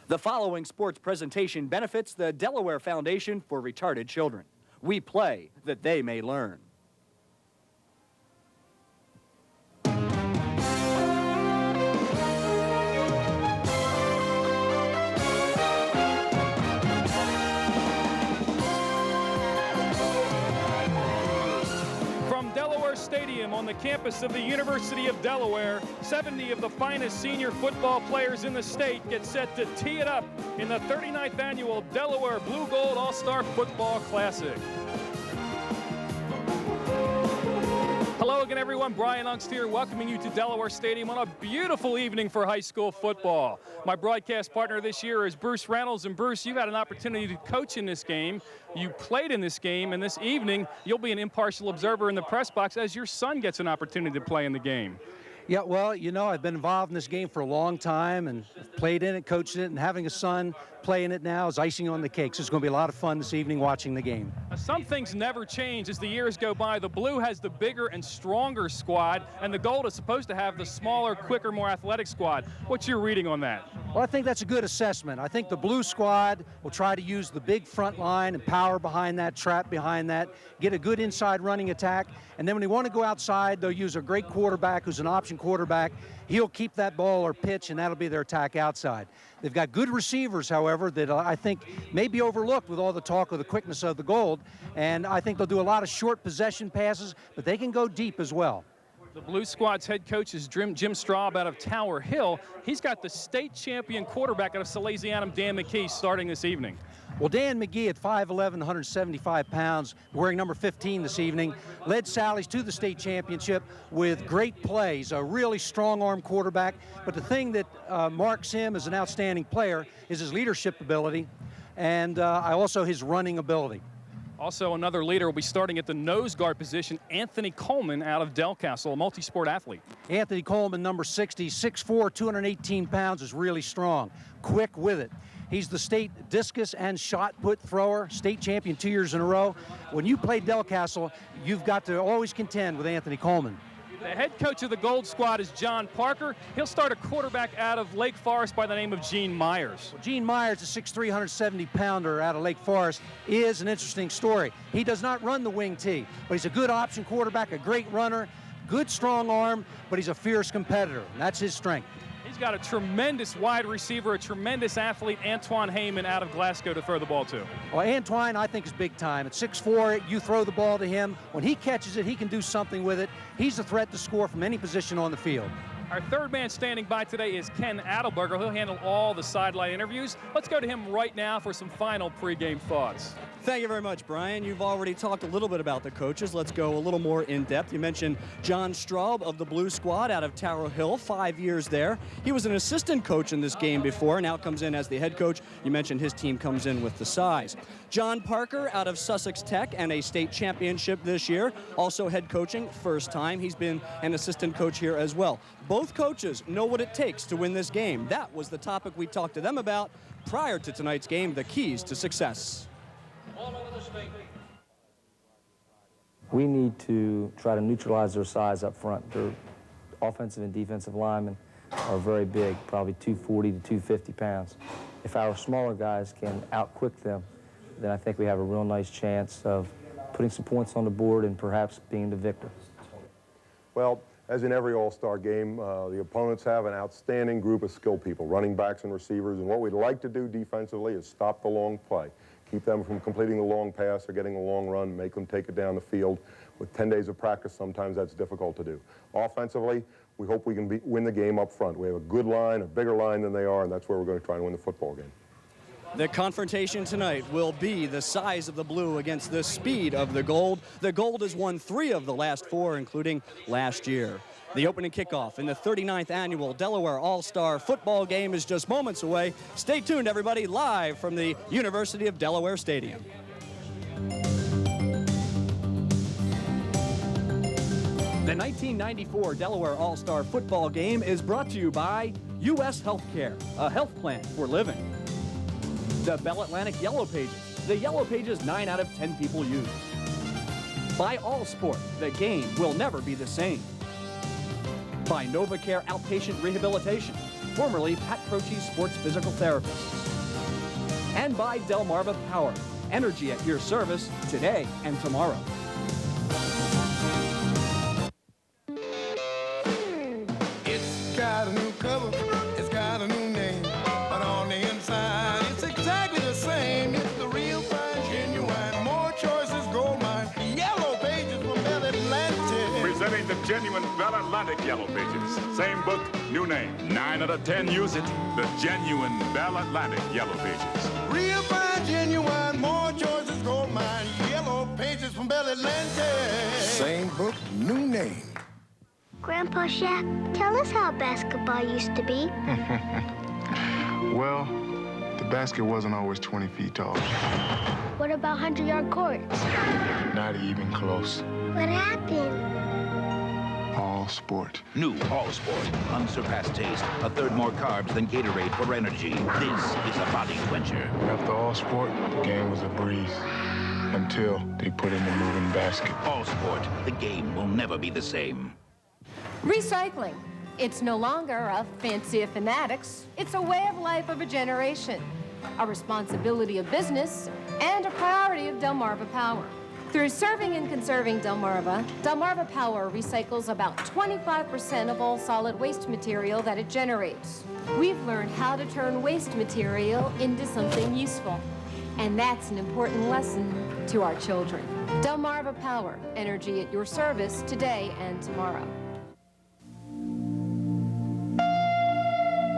The following sports presentation benefits the Delaware Foundation for Retarded Children. We play that they may learn. Stadium on the campus of the University of Delaware, 70 of the finest senior football players in the state get set to tee it up in the 39th annual Delaware Blue Gold All-Star Football Classic. Hello again, everyone. Brian Ungst here, welcoming you to Delaware Stadium on a beautiful evening for high school football. My broadcast partner this year is Bruce Reynolds. And Bruce, you've had an opportunity to coach in this game. You played in this game, and this evening you'll be an impartial observer in the press box as your son gets an opportunity to play in the game. Yeah, well, you know, I've been involved in this game for a long time and played in it, coached it, and having a son play in it now is icing on the cake. So it's going to be a lot of fun this evening watching the game. Now, some things never change as the years go by. The blue has the bigger and stronger squad, and the gold is supposed to have the smaller, quicker, more athletic squad. What's your reading on that? Well, I think that's a good assessment. I think the blue squad will try to use the big front line and power behind that, trap behind that, get a good inside running attack, and then when they want to go outside, they'll use a great quarterback who's an option quarterback. He'll keep that ball or pitch, and that'll be their attack outside. They've got good receivers, however, that I think may be overlooked with all the talk of the quickness of the gold, and I think they'll do a lot of short possession passes, but they can go deep as well. The Blue Squad's head coach is Jim Straub out of Tower Hill. He's got the state champion quarterback out of Salesianum, Dan McKee, starting this evening. Well, Dan McGee at 5'11", 175 pounds, wearing number 15 this evening, led Sally's to the state championship with great plays, a really strong-arm quarterback. But the thing that marks him as an outstanding player is his leadership ability and also his running ability. Also, another leader will be starting at the nose guard position, Anthony Coleman out of Delcastle, a multi-sport athlete. Anthony Coleman, number 60, 6'4", 218 pounds, is really strong, quick with it. He's the state discus and shot put thrower, state champion 2 years in a row. When you play Delcastle, you've got to always contend with Anthony Coleman. The head coach of the Gold Squad is John Parker. He'll start a quarterback out of Lake Forest by the name of Gene Myers. Well, Gene Myers, a 6'3", 170-pounder out of Lake Forest, is an interesting story. He does not run the wing tee, but he's a good option quarterback, a great runner, good strong arm, but he's a fierce competitor, and that's his strength. He's got a tremendous wide receiver, a tremendous athlete, Antoine Heyman out of Glasgow to throw the ball to. Well, Antoine, I think, is big time. At 6'4", you throw the ball to him. When he catches it, he can do something with it. He's a threat to score from any position on the field. Our third man standing by today is Ken Adelberger. He'll handle all the sideline interviews. Let's go to him right now for some final pregame thoughts. Thank you very much, Brian. You've already talked a little bit about the coaches. Let's go a little more in depth. You mentioned John Straub of the Blue Squad out of Tower Hill, 5 years there. He was an assistant coach in this game before, now comes in as the head coach. You mentioned his team comes in with the size. John Parker out of Sussex Tech and a state championship this year, also head coaching, first time. He's been an assistant coach here as well. Both coaches know what it takes to win this game. That was the topic we talked to them about prior to tonight's game, the keys to success. We need to try to neutralize their size up front. Their offensive and defensive linemen are very big, probably 240 to 250 pounds. If our smaller guys can out-quick them, then I think we have a real nice chance of putting some points on the board and perhaps being the victor. Well, as in every all-star game, the opponents have an outstanding group of skilled people, running backs and receivers, and what we'd like to do defensively is stop the long play. Keep them from completing the long pass or getting a long run, make them take it down the field. With 10 days of practice, sometimes that's difficult to do. Offensively, we hope we can win the game up front. We have a good line, a bigger line than they are, and that's where we're going to try and win the football game. The confrontation tonight will be the size of the blue against the speed of the gold. The gold has won 3 of the last 4, including last year. The opening kickoff in the 39th annual Delaware All-Star Football Game is just moments away. Stay tuned, everybody, live from the University of Delaware Stadium. The 1994 Delaware All-Star Football Game is brought to you by U.S. Healthcare, a health plan for living. The Bell Atlantic Yellow Pages, the Yellow Pages 9 out of 10 people use. By All Sport, the game will never be the same. By NovaCare Outpatient Rehabilitation, formerly Pat Croce's sports physical therapists. And by Delmarva Power, energy at your service today and tomorrow. It's got a new cover, it's got a new name, but on the inside it's exactly the same. It's the real fine, genuine, more choices, gold mine, yellow pages from Bell Atlantic. Presenting the genuine Bell Atlantic Yellow Pages. Same book, new name. 9 out of 10 use it. The genuine Bell Atlantic Yellow Pages. Real fine, genuine, more choices, gold mine, yellow pages from Bell Atlantic. Same book, new name. Grandpa Shaq, tell us how basketball used to be. Well, the basket wasn't always 20 feet tall. What about 100-yard courts? Not even close. What happened? All sport. New All Sport. Unsurpassed taste. A third more carbs than Gatorade for energy. This is a body quencher. After all sport, the game was a breeze. Until they put in the moving basket. All Sport. The game will never be the same. Recycling. It's no longer a fancy of fanatics. It's a way of life of a generation, a responsibility of business, and a priority of Delmarva Power. Through serving and conserving Delmarva, Delmarva Power recycles about 25% of all solid waste material that it generates. We've learned how to turn waste material into something useful, and that's an important lesson to our children. Delmarva Power, energy at your service today and tomorrow.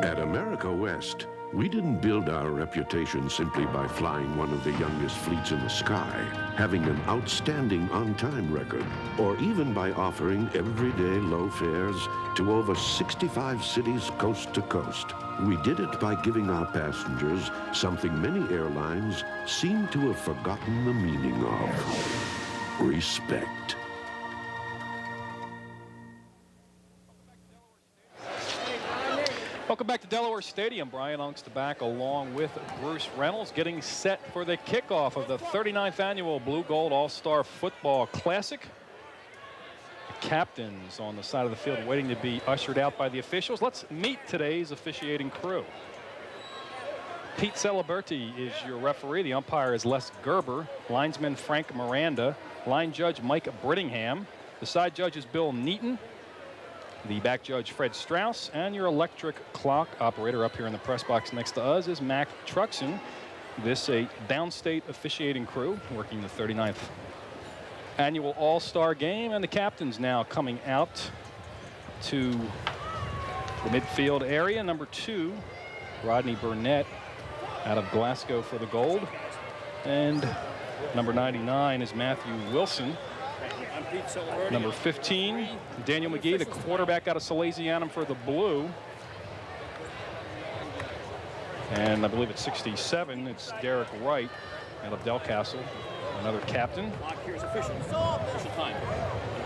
At America West, we didn't build our reputation simply by flying one of the youngest fleets in the sky, having an outstanding on-time record, or even by offering everyday low fares to over 65 cities coast to coast. We did it by giving our passengers something many airlines seem to have forgotten the meaning of: respect. Welcome back to Delaware Stadium. Brian Ungsta back along with Bruce Reynolds, getting set for the kickoff of the 39th annual Blue Gold All-Star Football Classic. The captains on the side of the field waiting to be ushered out by the officials. Let's meet today's officiating crew. Pete Celiberti is your referee. The umpire is Les Gerber. Linesman Frank Miranda. Line judge Mike Brittingham. The side judge is Bill Neaton. The back judge, Fred Strauss, and your electric clock operator up here in the press box next to us is Mac Truxon. This a downstate officiating crew working the 39th annual All-Star game, and the captains now coming out to the midfield area. Number 2, Rodney Burnett out of Glasgow for the gold, and number 99 is Matthew Wilson. Number 15, Daniel McGee, the quarterback out of Salesianum for the blue. And I believe at 67, it's Derek Wright out of Del Castle, another captain. Here's official time.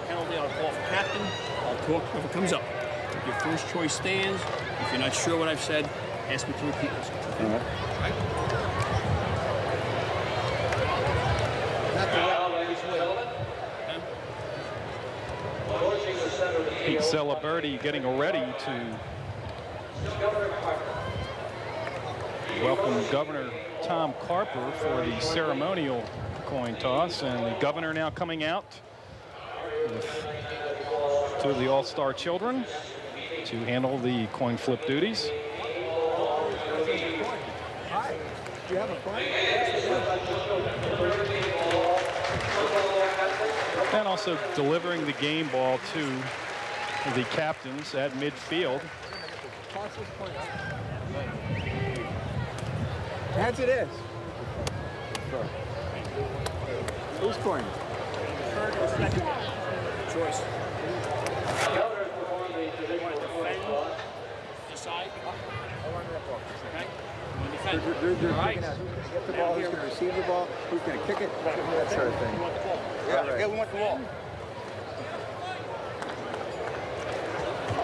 Penalty, I'll call for captain. I'll talk whoever comes up. Your first choice stands. If you're not sure what I've said, ask me to repeat myself. Okay? All right. Pete Celiberti getting ready to welcome Governor Tom Carper for the ceremonial coin toss, and the governor now coming out with 2 of the All-Star children to handle the coin flip duties. Hi. Do you have a coin? And also delivering the game ball to the captains at midfield. Heads it is. Who's coin? Third or second choice. Decide. Okay. They're picking out who's going to get the ball, who's going to receive the ball, who's going to kick it, that sort of thing. Yeah, right. We want the ball.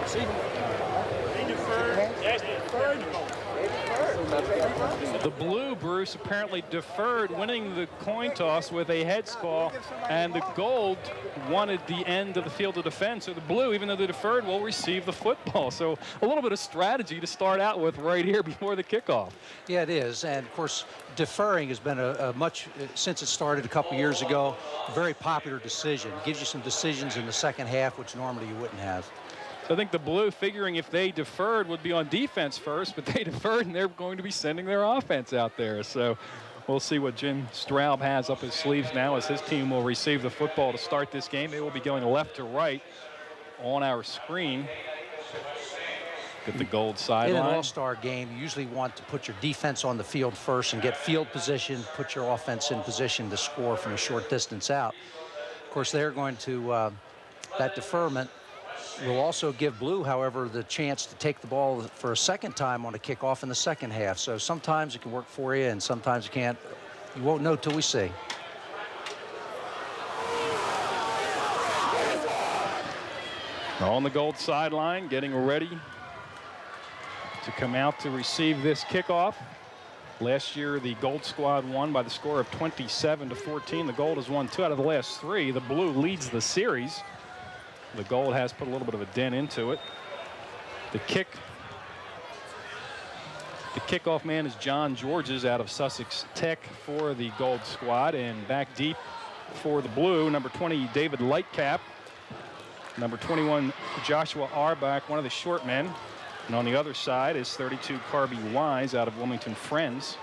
See? Third. Yes, third. The blue, Bruce, apparently deferred, winning the coin toss with a heads call, and the gold wanted the end of the field of defense. So the blue, even though they deferred, will receive the football. So a little bit of strategy to start out with right here before the kickoff. Yeah, it is. And, of course, deferring has been a much, since it started a couple years ago, a very popular decision. It gives you some decisions in the second half, which normally you wouldn't have. I think the blue, figuring if they deferred, would be on defense first, but they deferred and they're going to be sending their offense out there. So we'll see what Jim Straub has up his sleeves now as his team will receive the football to start this game. They will be going left to right on our screen. Get the gold sideline. In an all-star game, you usually want to put your defense on the field first and get field position, put your offense in position to score from a short distance out. Of course, they're going to, that deferment will also give blue, however, the chance to take the ball for a second time on a kickoff in the second half. So sometimes it can work for you and sometimes it can't. You won't know till we see. On the gold sideline, getting ready to come out to receive this kickoff. Last year, the gold squad won by the score of 27-14. The gold has won 2 out of the last 3. The blue leads the series. The gold has put a little bit of a dent into it. The kickoff man is John Georges out of Sussex Tech for the gold squad, and back deep for the blue, number 20, David Lightcap. Number 21, Joshua Arbach, one of the short men. And on the other side is 32, Carby Wise out of Wilmington Friends.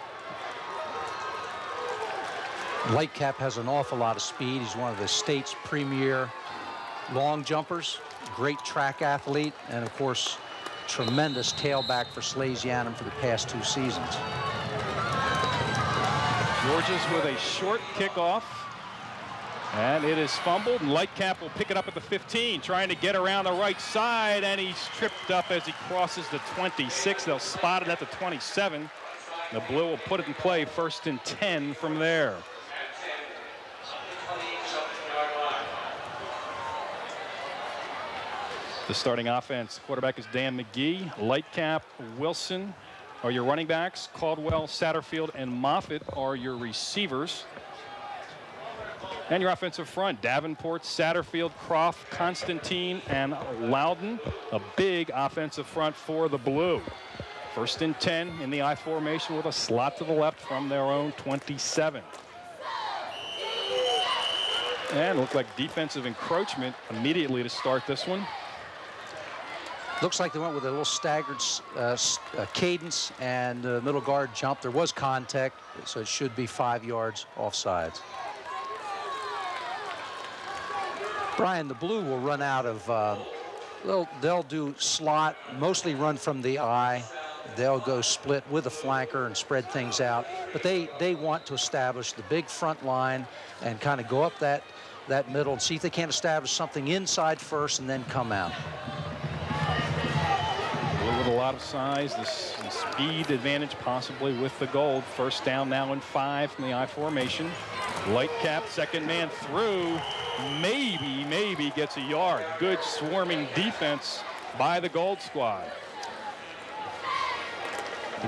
Lightcap has an awful lot of speed. He's one of the state's premier long jumpers, great track athlete, and of course, tremendous tailback for Slasianum for the past 2 seasons. Georges with a short kickoff, and it is fumbled, and Lightcap will pick it up at the 15, trying to get around the right side, and he's tripped up as he crosses the 26. They'll spot it at the 27. The blue will put it in play, 1st and 10 from there. The starting offense, quarterback is Dan McGee. Lightcap, Wilson are your running backs. Caldwell, Satterfield, and Moffitt are your receivers. And your offensive front, Davenport, Satterfield, Croft, Constantine, and Loudon. A big offensive front for the blue. 1st and 10 in the I formation with a slot to the left from their own 27. And look like defensive encroachment immediately to start this one. Looks like they went with a little staggered cadence, and the middle guard jump. There was contact, so it should be 5 yards offsides. Brian, the blue will run out of, they'll do slot, mostly run from the I. They'll go split with a flanker and spread things out. But they want to establish the big front line and kind of go up that middle and see if they can't establish something inside first and then come out. With a lot of size, the speed advantage possibly with the gold. 1st down now and 5 from the I formation. Lightcap, second man through, maybe gets a yard. Good swarming defense by the gold squad.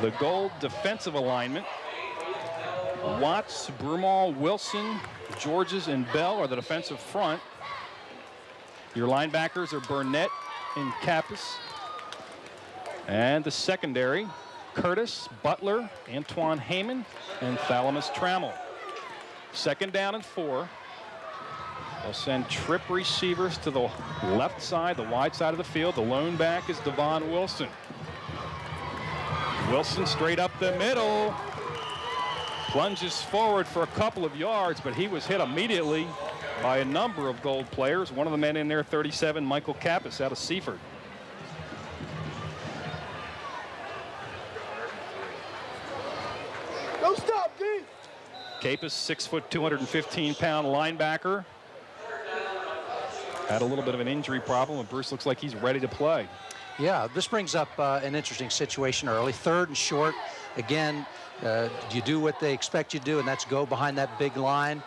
The gold defensive alignment. Watts, Broomall, Wilson, Georges, and Bell are the defensive front. Your linebackers are Burnett and Kappas. And the secondary, Curtis, Butler, Antoine Heyman, and Thalamus Trammell. 2nd down and 4. They'll send trip receivers to the left side, the wide side of the field. The lone back is Devon Wilson. Wilson straight up the middle. Plunges forward for a couple of yards, but he was hit immediately by a number of gold players. One of the men in there, 37, Michael Kappas out of Seaford. Don't stop, D. Kappas, 6', 215-pound linebacker. Had a little bit of an injury problem, and Bruce looks like he's ready to play. Yeah, this brings up an interesting situation early. 3rd and short. Again, you do what they expect you to do, and that's go behind that big line.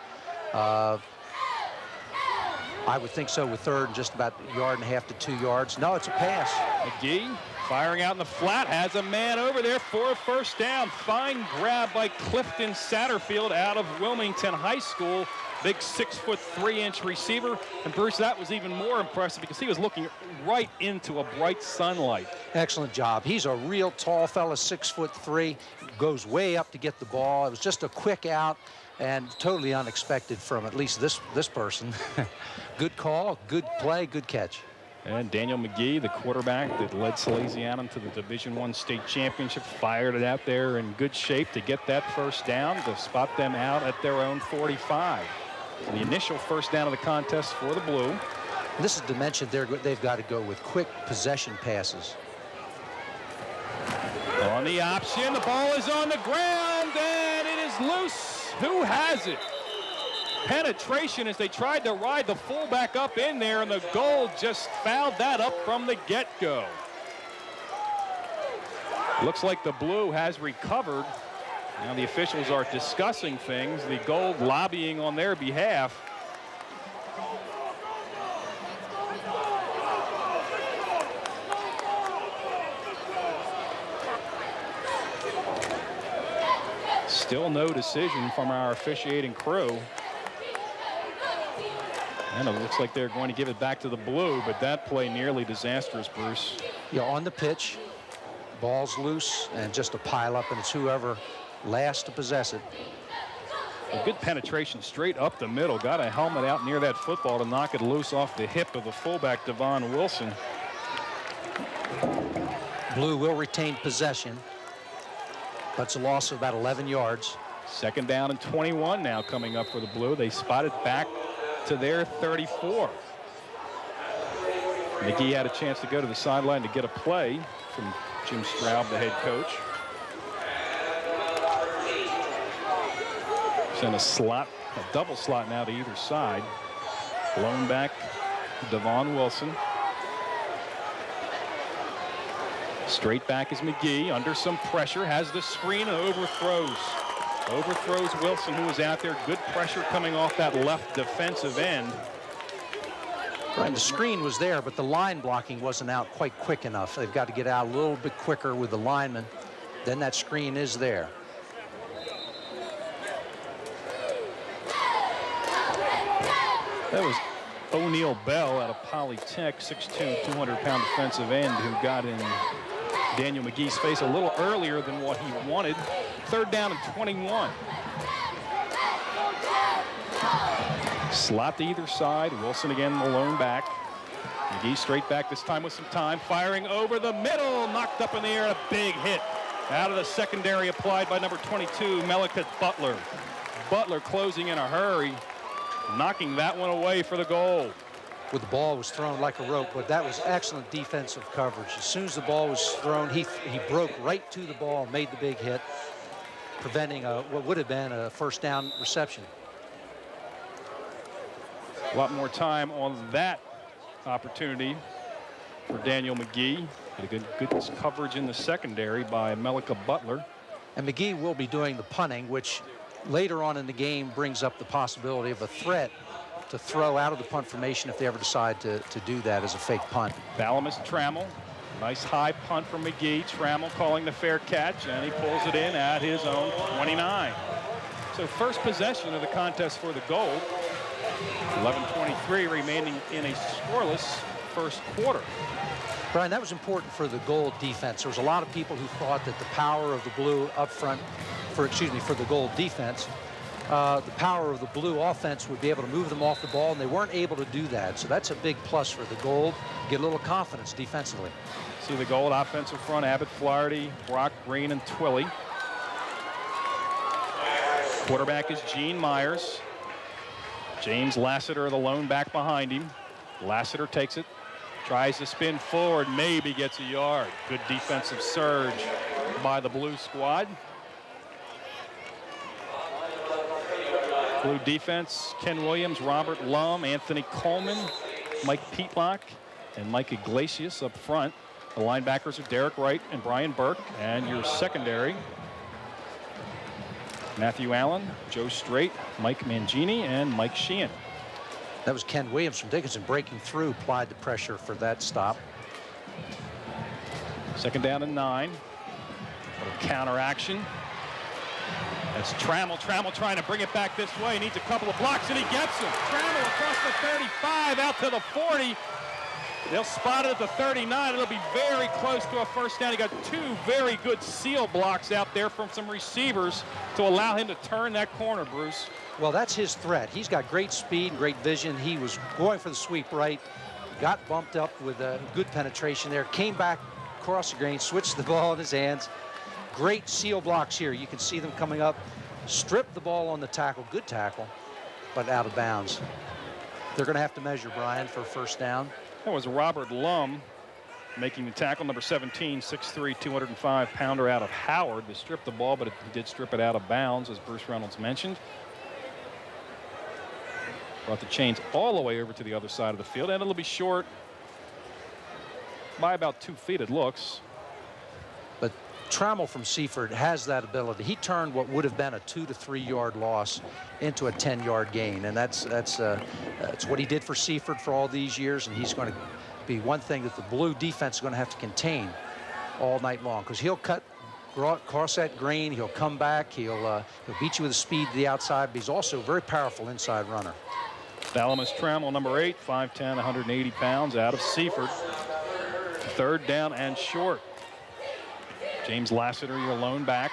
I would think so with third and just about a yard and a half to 2 yards. No, it's a pass. McGee firing out in the flat, has a man over there for a first down. Fine grab by Clifton Satterfield out of Wilmington High School. Big 6'3" receiver. And Bruce, that was even more impressive because he was looking right into a bright sunlight. Excellent job. He's a real tall fella, 6'3", goes way up to get the ball. It was just a quick out and totally unexpected from at least this person. Good call, good play, good catch. And Daniel McGee, the quarterback that led Salesianum to the Division I state championship, fired it out there in good shape to get that first down, to spot them out at their own 45. So the initial first down of the contest for the Blue. This is dimension they've got to go with quick possession passes. On the option, the ball is on the ground, and it is loose. Who has it? Penetration as they tried to ride the fullback up in there, and the Gold just fouled that up from the get-go. Looks like the Blue has recovered. Now the officials are discussing things. The Gold lobbying on their behalf. Still no decision from our officiating crew. And it looks like they're going to give it back to the Blue, but that play nearly disastrous, Bruce. Yeah, on the pitch, ball's loose, and just a pile up, and it's whoever last to possess it. A good penetration straight up the middle. Got a helmet out near that football to knock it loose off the hip of the fullback, Devon Wilson. Blue will retain possession. That's a loss of about 11 yards. Second down and 21 now coming up for the Blue. They spotted back to their 34. McGee had a chance to go to the sideline to get a play from Jim Straub, the head coach. Sent a slot, a double slot now to either side. Blown back, Devon Wilson. Straight back is McGee, under some pressure, has the screen and overthrows. Overthrows Wilson, who was out there. Good pressure coming off that left defensive end. Right, the screen was there, but the line blocking wasn't out quite quick enough. They've got to get out a little bit quicker with the lineman. Then that screen is there. That was O'Neal Bell out of Polytech, 6'2", 200-pound defensive end who got in Daniel McGee's face a little earlier than what he wanted. Third down and 21. Slot to either side. Wilson again, the lone back. McGee straight back this time with some time. Firing over the middle. Knocked up in the air. A big hit. Out of the secondary applied by number 22, Melicat Butler. Butler closing in a hurry. Knocking that one away for the goal. Well, the ball was thrown like a rope, but that was excellent defensive coverage. As soon as the ball was thrown, he broke right to the ball, made the big hit, preventing what would have been a first down reception. A lot more time on that opportunity for Daniel McGee. Had a good coverage in the secondary by Melicat Butler. And McGee will be doing the punting, which later on in the game brings up the possibility of a threat to throw out of the punt formation if they ever decide to do that as a fake punt. Balamus Trammell. Nice high punt from McGee. Trammell calling the fair catch, and he pulls it in at his own 29. So first possession of the contest for the Gold. 11:23 remaining in a scoreless first quarter. Brian, that was important for the Gold defense. There was a lot of people who thought that the power of the Blue up front, for the Gold defense, the power of the Blue offense would be able to move them off the ball, and they weren't able to do that. So that's a big plus for the Gold. Get a little confidence defensively. See the Gold offensive front, Abbott Flaherty, Brock Green, and Twilley. Quarterback is Gene Myers. James Lassiter, the lone back behind him. Lassiter takes it, tries to spin forward, maybe gets a yard. Good defensive surge by the Blue squad. Blue defense, Ken Williams, Robert Lum, Anthony Coleman, Mike Peatlock, and Mike Iglesias up front. The linebackers are Derek Wright and Brian Burke, and your secondary, Matthew Allen, Joe Straight, Mike Mangini, and Mike Sheehan. That was Ken Williams from Dickinson breaking through, applied the pressure for that stop. Second down and 9. Little counter action. That's Trammell. Trammell trying to bring it back this way. He needs a couple of blocks, and he gets them. Trammell across the 35, out to the 40. They'll spot it at the 39. It'll be very close to a first down. He got 2 very good seal blocks out there from some receivers to allow him to turn that corner, Bruce. Well, that's his threat. He's got great speed, great vision. He was going for the sweep right, got bumped up with a good penetration there, came back across the green, switched the ball in his hands. Great seal blocks here. You can see them coming up, stripped the ball on the tackle, good tackle, but out of bounds. They're going to have to measure, Brian, for first down. That was Robert Lum making the tackle, number 17, 6'3", 205-pounder out of Howard to strip the ball, but he did strip it out of bounds, as Bruce Reynolds mentioned. Brought the chains all the way over to the other side of the field, and it'll be short by about 2 feet, it looks. But Trammell from Seaford has that ability. He turned what would have been a 2 to 3 yard loss into a 10-yard gain, and that's what he did for Seaford for all these years, and he's going to be one thing that the Blue defense is going to have to contain all night long, because he'll cut across that green, he'll come back, he'll beat you with the speed to the outside, but he's also a very powerful inside runner. Valamis Trammell, number 8, 5'10", 180 pounds, out of Seaford. Third down and short. James Lassiter, your lone back.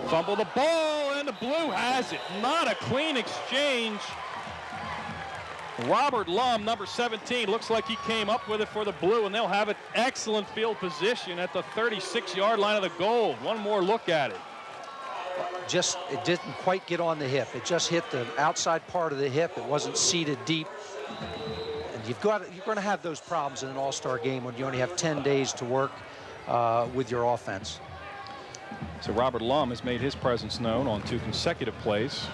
Fumble the ball, and the Blue has it. Not a clean exchange. Robert Lum, number 17, looks like he came up with it for the Blue, and they'll have an excellent field position at the 36-yard line of the goal. One more look at it. It didn't quite get on the hip. It just hit the outside part of the hip. It wasn't seated deep. And you're going to have those problems in an all-star game when you only have 10 days to work with your offense. So Robert Lum has made his presence known on 2 consecutive plays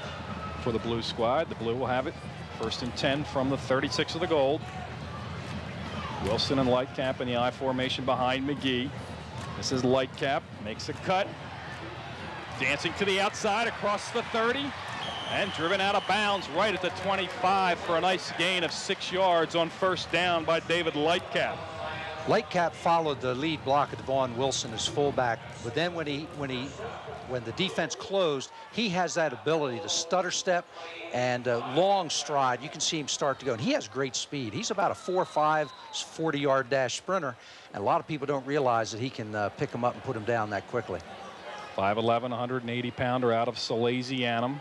for the Blue squad. The Blue will have it first and 10 from the 36 of the gold. Wilson and Lightcap in the I formation behind McGee. This is Lightcap, makes a cut. Dancing to the outside across the 30 and driven out of bounds right at the 25 for a nice gain of 6 yards on first down by David Lightcap. Lightcap followed the lead block of Devon Wilson as fullback, but then when the defense closed, he has that ability to stutter step and long stride. You can see him start to go, and he has great speed. He's about a 4.5, 40-yard dash sprinter, and a lot of people don't realize that he can pick him up and put him down that quickly. 5'11", 180-pounder out of Salesianum.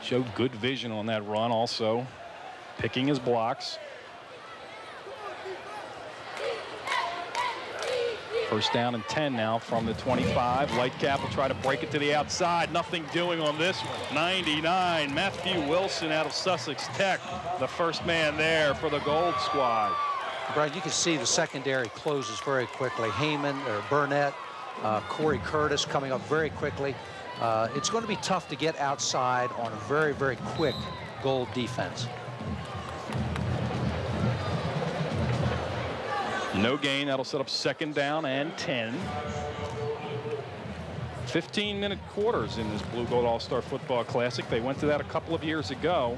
Showed good vision on that run also, picking his blocks. First down and 10 now from the 25. Lightcap will try to break it to the outside. Nothing doing on this one. 99, Matthew Wilson out of Sussex Tech, the first man there for the Gold squad. Brian, you can see the secondary closes very quickly. Heyman or Burnett, Corey Curtis coming up very quickly. It's going to be tough to get outside on a very, very quick Gold defense. No gain. That'll set up second down and 10. 15-minute quarters in this Blue Gold All-Star Football Classic. They went to that a couple of years ago.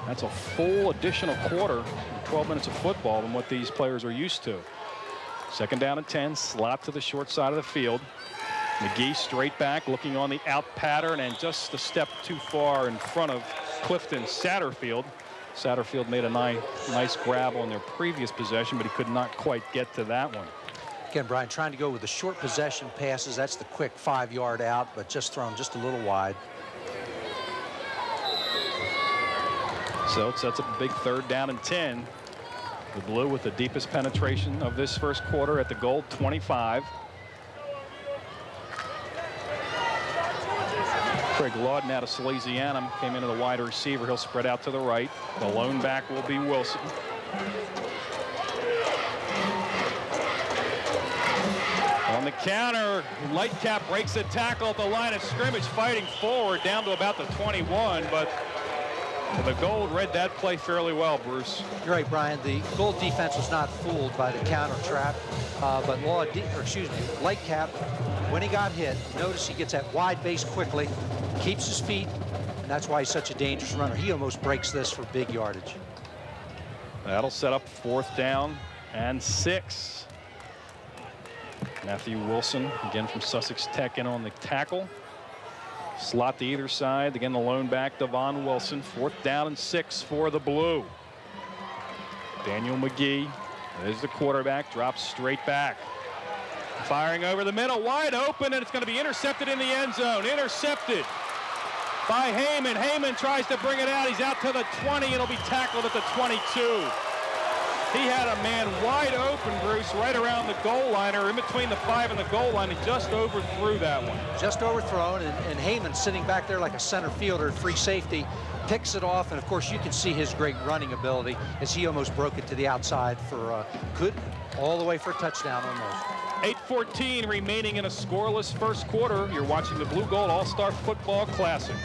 That's a full additional quarter, 12 minutes of football than what these players are used to. Second down and 10, slot to the short side of the field. McGee straight back, looking on the out pattern, and just a step too far in front of Clifton Satterfield. Satterfield made a nice grab on their previous possession, but he could not quite get to that one. Again, Brian, trying to go with the short possession passes. That's the quick 5-yard out, but just thrown just a little wide. So it sets up a big third down and 10. The Blue with the deepest penetration of this first quarter at the Gold 25. Craig Lawton out of Salesianum came into the wide receiver. He'll spread out to the right. The lone back will be Wilson. On the counter, Lightcap breaks the tackle at the line of scrimmage, fighting forward down to about the 21, but the Gold read that play fairly well, Bruce. You're right, Brian. The Gold defense was not fooled by the counter trap, but Lightcap, when he got hit, notice he gets that wide base quickly, keeps his feet and that's why he's such a dangerous runner. He almost breaks this for big yardage. That'll set up 4th down and 6. Matthew Wilson, again from Sussex Tech, in on the tackle. Slot to either side. Again, the lone back, Devon Wilson. 4th down and 6 for the Blue. Daniel McGee is the quarterback, drops straight back. Firing over the middle, wide open, and it's going to be intercepted in the end zone. Intercepted by Heyman. Heyman tries to bring it out. He's out to the 20. It'll be tackled at the 22. He had a man wide open, Bruce, right around the goal line, or in between the 5 and the goal line. He just overthrew that one. Just overthrown, and Heyman sitting back there like a center fielder, free safety, picks it off, and of course you can see his great running ability as he almost broke it to the outside for good, all the way for a touchdown almost. 8:14 remaining in a scoreless first quarter. You're watching the Blue Gold All-Star Football Classic.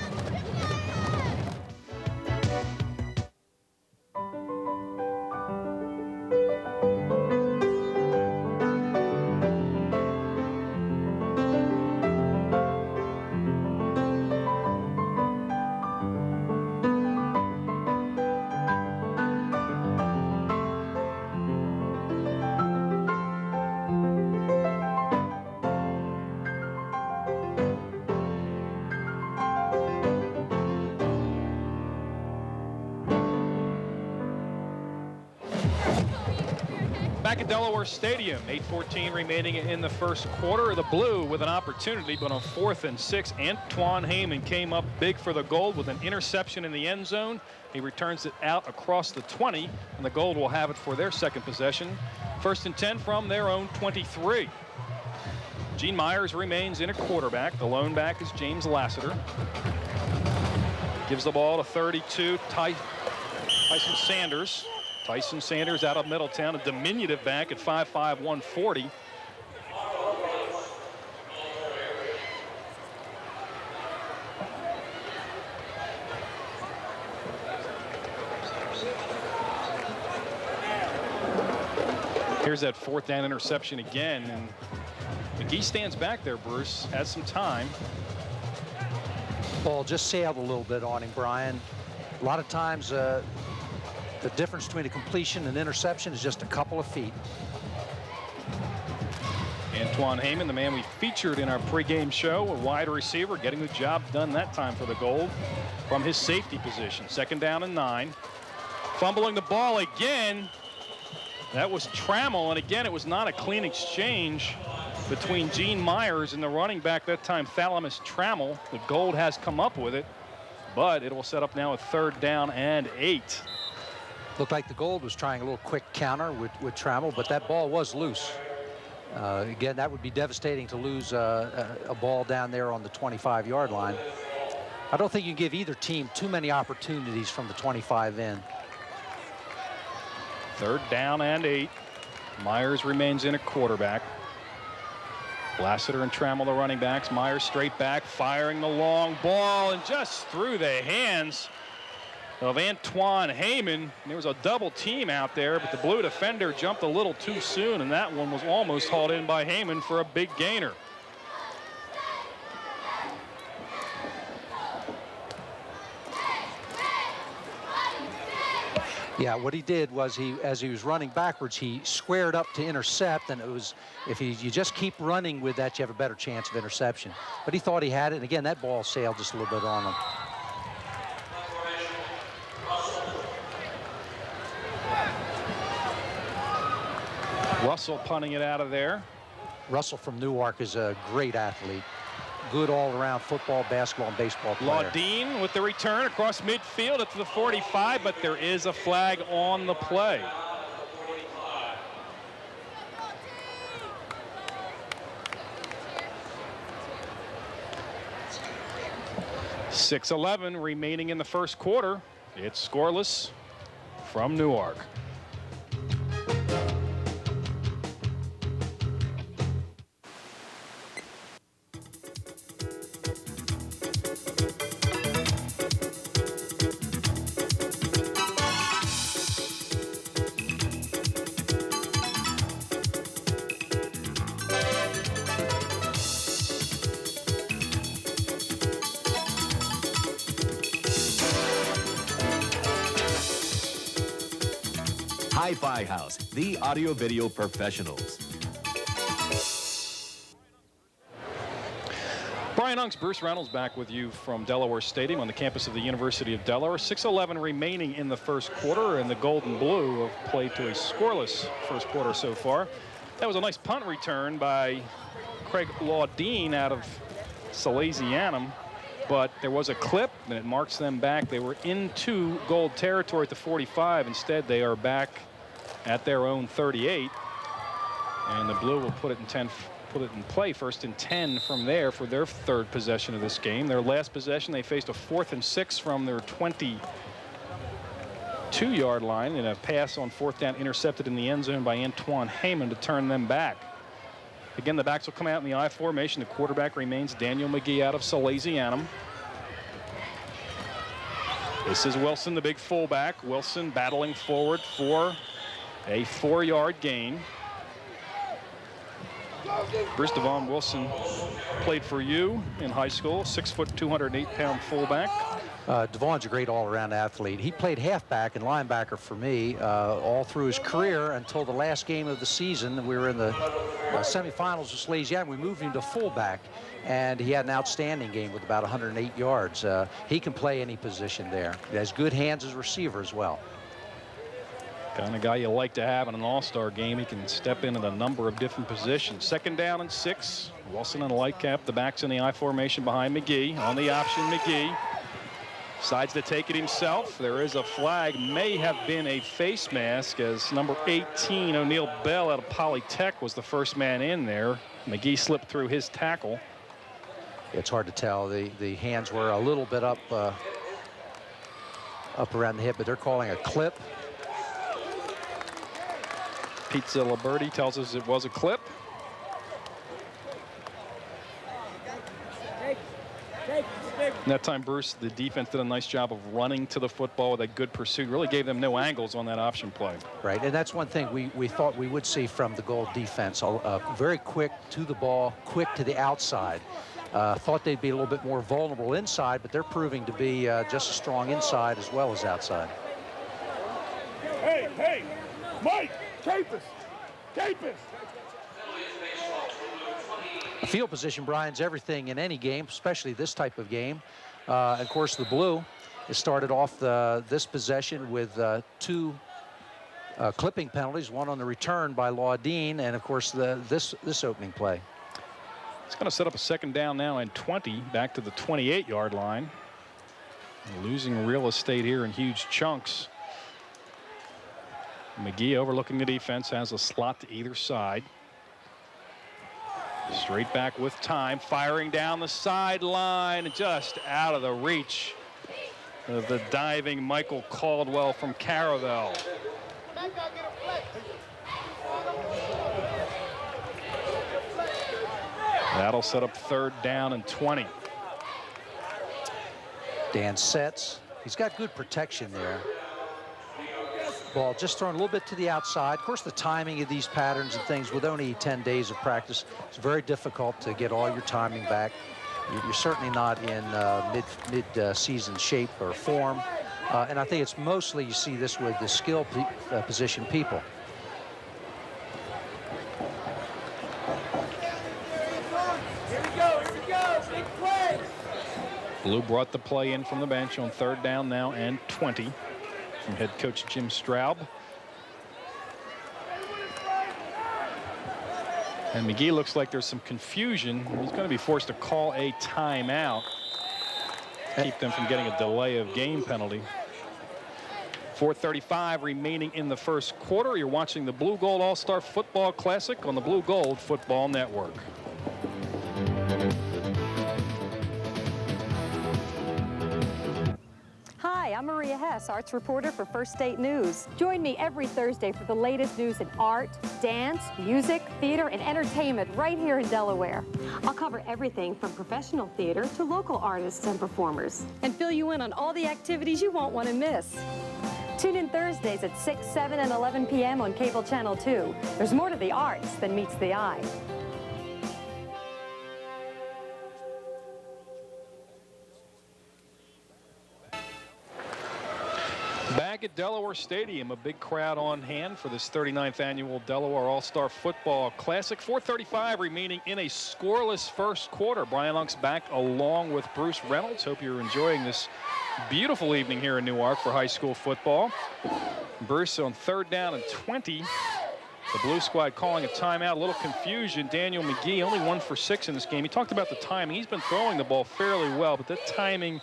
Back at Delaware Stadium, 8:14 remaining in the first quarter. The Blue with an opportunity, but on 4th and 6, Antoine Heyman came up big for the Gold with an interception in the end zone. He returns it out across the 20, and the Gold will have it for their second possession. 1st and 10 from their own 23. Gene Myers remains in at quarterback. The lone back is James Lassiter. Gives the ball to 32, Tyson Sanders. Tyson Sanders out of Middletown, a diminutive back at 5'5", 140. Here's that 4th down interception again, and McGee stands back there, Bruce, has some time. Ball just sailed a little bit on him, Brian. A lot of times the difference between a completion and interception is just a couple of feet. Antoine Heyman, the man we featured in our pregame show, a wide receiver, getting the job done that time for the Gold from his safety position. 2nd down and 9. Fumbling the ball again. That was Trammell, and again, it was not a clean exchange between Gene Myers and the running back, that time Thalamus Trammell. The Gold has come up with it, but it will set up now a 3rd down and 8. Looked like the Gold was trying a little quick counter with Trammell, but that ball was loose. Again, that would be devastating to lose a ball down there on the 25-yard line. I don't think you give either team too many opportunities from the 25 in. 3rd down and 8. Myers remains in at quarterback. Lassiter and Trammell, the running backs. Myers straight back, firing the long ball, and just through the hands of Antoine Heyman. There was a double team out there, but the Blue defender jumped a little too soon, and that one was almost hauled in by Heyman for a big gainer. Yeah, what he did was as he was running backwards, he squared up to intercept, and it was, if you just keep running with that, you have a better chance of interception. But he thought he had it, and again, that ball sailed just a little bit on him. Russell punting it out of there. Russell from Newark is a great athlete. Good all-around football, basketball, and baseball player. Laudine with the return across midfield up to the 45, but there is a flag on the play. .6:11 remaining in the first quarter. It's scoreless from Newark. Hi-Fi House, the audio-video professionals. Brian Unks, Bruce Reynolds back with you from Delaware Stadium on the campus of the University of Delaware. 6:11 remaining in the first quarter, and the Gold and Blue have played to a scoreless first quarter so far. That was a nice punt return by Craig Laudine out of Salesianum, but there was a clip, and it marks them back. They were into Gold territory at the 45. Instead, they are back at their own 38, and the Blue will put it in play, first and 10 from there for their third possession of this game. Their last possession, they faced a 4th and 6 from their 22-yard line, and a pass on 4th down intercepted in the end zone by Antoine Heyman to turn them back. Again, the backs will come out in the I formation. The quarterback remains Daniel McGee out of Salesianum. This is Wilson, the big fullback. Wilson battling forward for a 4-yard gain. Bruce Devon Wilson played for you in high school, 6 foot, 208-pound fullback. Devon's a great all-around athlete. He played halfback and linebacker for me all through his career until the last game of the season. We were in the semifinals with Salesianum. We moved him to fullback, and he had an outstanding game with about 108 yards. He can play any position there. He has good hands as a receiver as well. Kind of guy you like to have in an all-star game. He can step in at a number of different positions. 2nd down and 6. Wilson and Lightcap, the backs in the I formation behind McGee. On the option, McGee decides to take it himself. There is a flag. May have been a face mask, as number 18, O'Neal Bell out of Polytech, was the first man in there. McGee slipped through his tackle. It's hard to tell. The hands were a little bit up around the hip, but they're calling a clip. Pete Ziliberti tells us it was a clip. And that time, Bruce, the defense did a nice job of running to the football with a good pursuit. Really gave them no angles on that option play. Right, and that's one thing we thought we would see from the Gold defense. Very quick to the ball, quick to the outside. Thought they'd be a little bit more vulnerable inside, but they're proving to be just as strong inside as well as outside. Hey, Mike! Capus! Field position, Brian's everything in any game, especially this type of game. Of course, the Blue has started off this possession with 2 clipping penalties, one on the return by Laudine, and of course this opening play. It's going to set up a 2nd down now and 20, back to the 28-yard line. Losing real estate here in huge chunks. McGee overlooking the defense, has a slot to either side. Straight back with time, firing down the sideline, just out of the reach of the diving Michael Caldwell from Caravel. That'll set up 3rd down and 20. Dan sets. He's got good protection there. Ball just thrown a little bit to the outside. Of course, the timing of these patterns and things, with only 10 days of practice, it's very difficult to get all your timing back. You're certainly not in mid-season shape or form. And I think it's mostly, you see this with the skill position people. Here we go, big play! Blue brought the play in from the bench on 3rd down now and 20. From head coach Jim Straub. And McGee looks like there's some confusion. He's going to be forced to call a timeout. Keep them from getting a delay of game penalty. 4:35 remaining in the first quarter. You're watching the Blue Gold All-Star Football Classic on the Blue Gold Football Network. Hi, I'm Maria Hess, arts reporter for First State News. Join me every Thursday for the latest news in art, dance, music, theater, and entertainment right here in Delaware. I'll cover everything from professional theater to local artists and performers, and fill you in on all the activities you won't want to miss. Tune in Thursdays at 6, 7, and 11 p.m. on Cable Channel 2. There's more to the arts than meets the eye. Back back at Delaware Stadium. A big crowd on hand for this 39th annual Delaware All-Star Football Classic. 4:35 remaining in a scoreless first quarter. Brian Lunk's back along with Bruce Reynolds. Hope you're enjoying this beautiful evening here in Newark for high school football. Bruce on 3rd down and 20. The Blue Squad calling a timeout. A little confusion. Daniel McGee only 1 for 6 in this game. He talked about the timing. He's been throwing the ball fairly well, but that timing,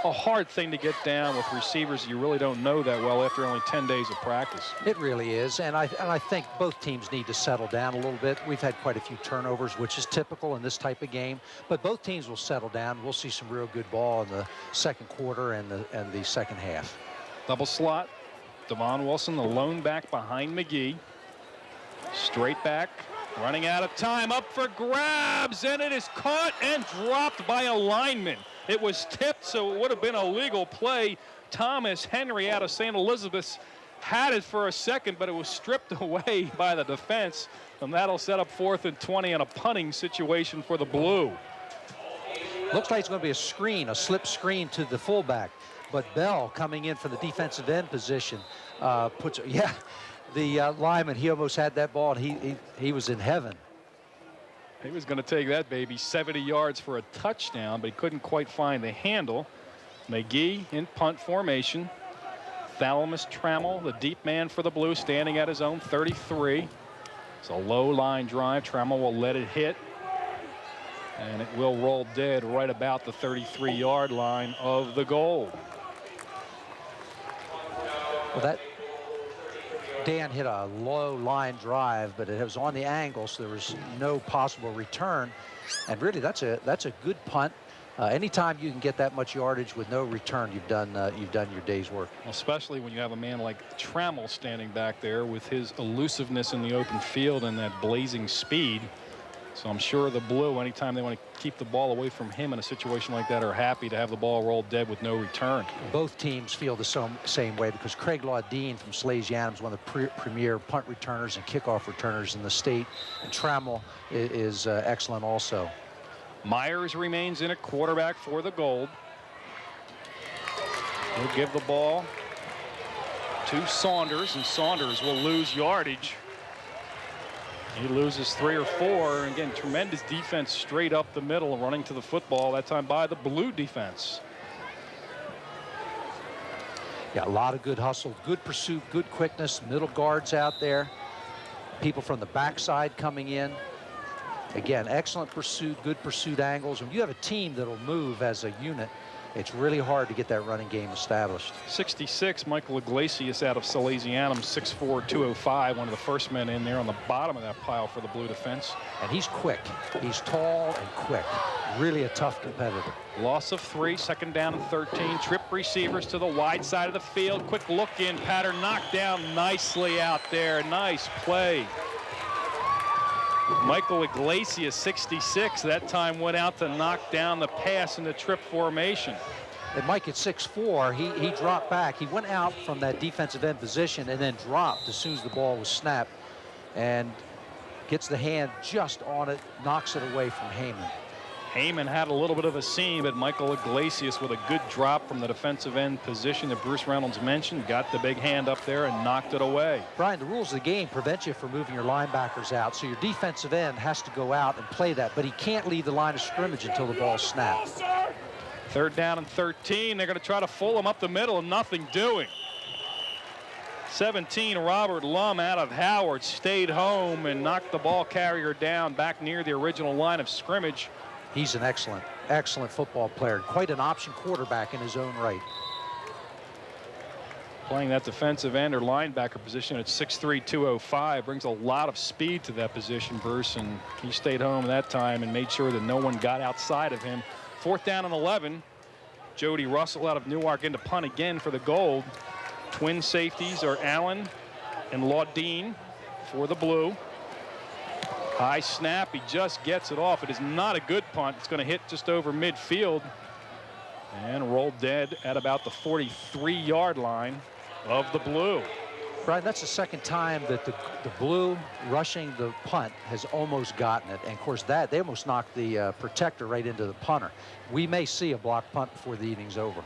a hard thing to get down with receivers you really don't know that well after only 10 days of practice. It really is, and I think both teams need to settle down a little bit. We've had quite a few turnovers, which is typical in this type of game, but both teams will settle down. We'll see some real good ball in the second quarter and the second half. Double slot. Devon Wilson, the lone back behind McGee. Straight back, running out of time, up for grabs, and it is caught and dropped by a lineman. It was tipped, so it would have been a legal play. Thomas Henry out of St. Elizabeth's had it for a second, but it was stripped away by the defense, and that'll set up 4th and 20 in a punting situation for the Blue. Looks like it's going to be a screen, a slip screen to the fullback, but Bell coming in for the defensive end position puts, yeah. The lineman, he almost had that ball, and he was in heaven. He was going to take that baby 70 yards for a touchdown, but he couldn't quite find the handle. McGee in punt formation. Thalamus Trammell, the deep man for the Blue, standing at his own 33. It's a low line drive. Trammell will let it hit, and it will roll dead right about the 33-yard line of the goal. Well, that Dan hit a low line drive, but it was on the angle, so there was no possible return. And really, that's a good punt. Anytime you can get that much yardage with no return, you've done your day's work. Especially when you have a man like Trammell standing back there with his elusiveness in the open field and that blazing speed. So I'm sure the Blue, anytime they want to keep the ball away from him in a situation like that, are happy to have the ball rolled dead with no return. Both teams feel the same way, because Craig Laudine from Salesianum is one of the premier punt returners and kickoff returners in the state, and Trammell is excellent also. Myers remains in at quarterback for the Gold. He'll give the ball to Saunders, and Saunders will lose yardage. He loses 3 or 4. Again, tremendous defense straight up the middle, running to the football, that time by the Blue defense. Yeah, a lot of good hustle, good pursuit, good quickness, middle guards out there. People from the backside coming in. Again, excellent pursuit, good pursuit angles. When you have a team that'll move as a unit, it's really hard to get that running game established. 66, Michael Iglesias out of Salesianum, 6'4", 205, one of the first men in there on the bottom of that pile for the Blue defense. And he's quick. He's tall and quick. Really a tough competitor. Loss of 3, 2nd down and 13. Trip receivers to the wide side of the field. Quick look in pattern, knocked down nicely out there. Nice play. Michael Iglesias, 66, that time went out to knock down the pass in the trip formation. And Mike at 6'4", he dropped back. He went out from that defensive end position and then dropped as soon as the ball was snapped, and gets the hand just on it, knocks it away from Heyman. Heyman had a little bit of a seam, but Michael Iglesias with a good drop from the defensive end position that Bruce Reynolds mentioned, got the big hand up there and knocked it away. Brian, the rules of the game prevent you from moving your linebackers out, so your defensive end has to go out and play that, but he can't leave the line of scrimmage until the ball's snapped. 3rd down and 13. They're going to try to fool him up the middle and nothing doing. 17, Robert Lum out of Howard stayed home and knocked the ball carrier down back near the original line of scrimmage. He's an excellent football player. Quite an option quarterback in his own right. Playing that defensive end or linebacker position at 6'3", 205 brings a lot of speed to that position, Bruce, and he stayed home that time and made sure that no one got outside of him. 4th down and 11. Jody Russell out of Newark into punt again for the Gold. Twin safeties are Allen and Laudine for the Blue. High snap, he just gets it off. It is not a good punt. It's going to hit just over midfield and roll dead at about the 43-yard line of the Blue. Brian, that's the second time that the Blue rushing the punt has almost gotten it. And of course that they almost knocked the protector right into the punter. We may see a block punt before the evening's over.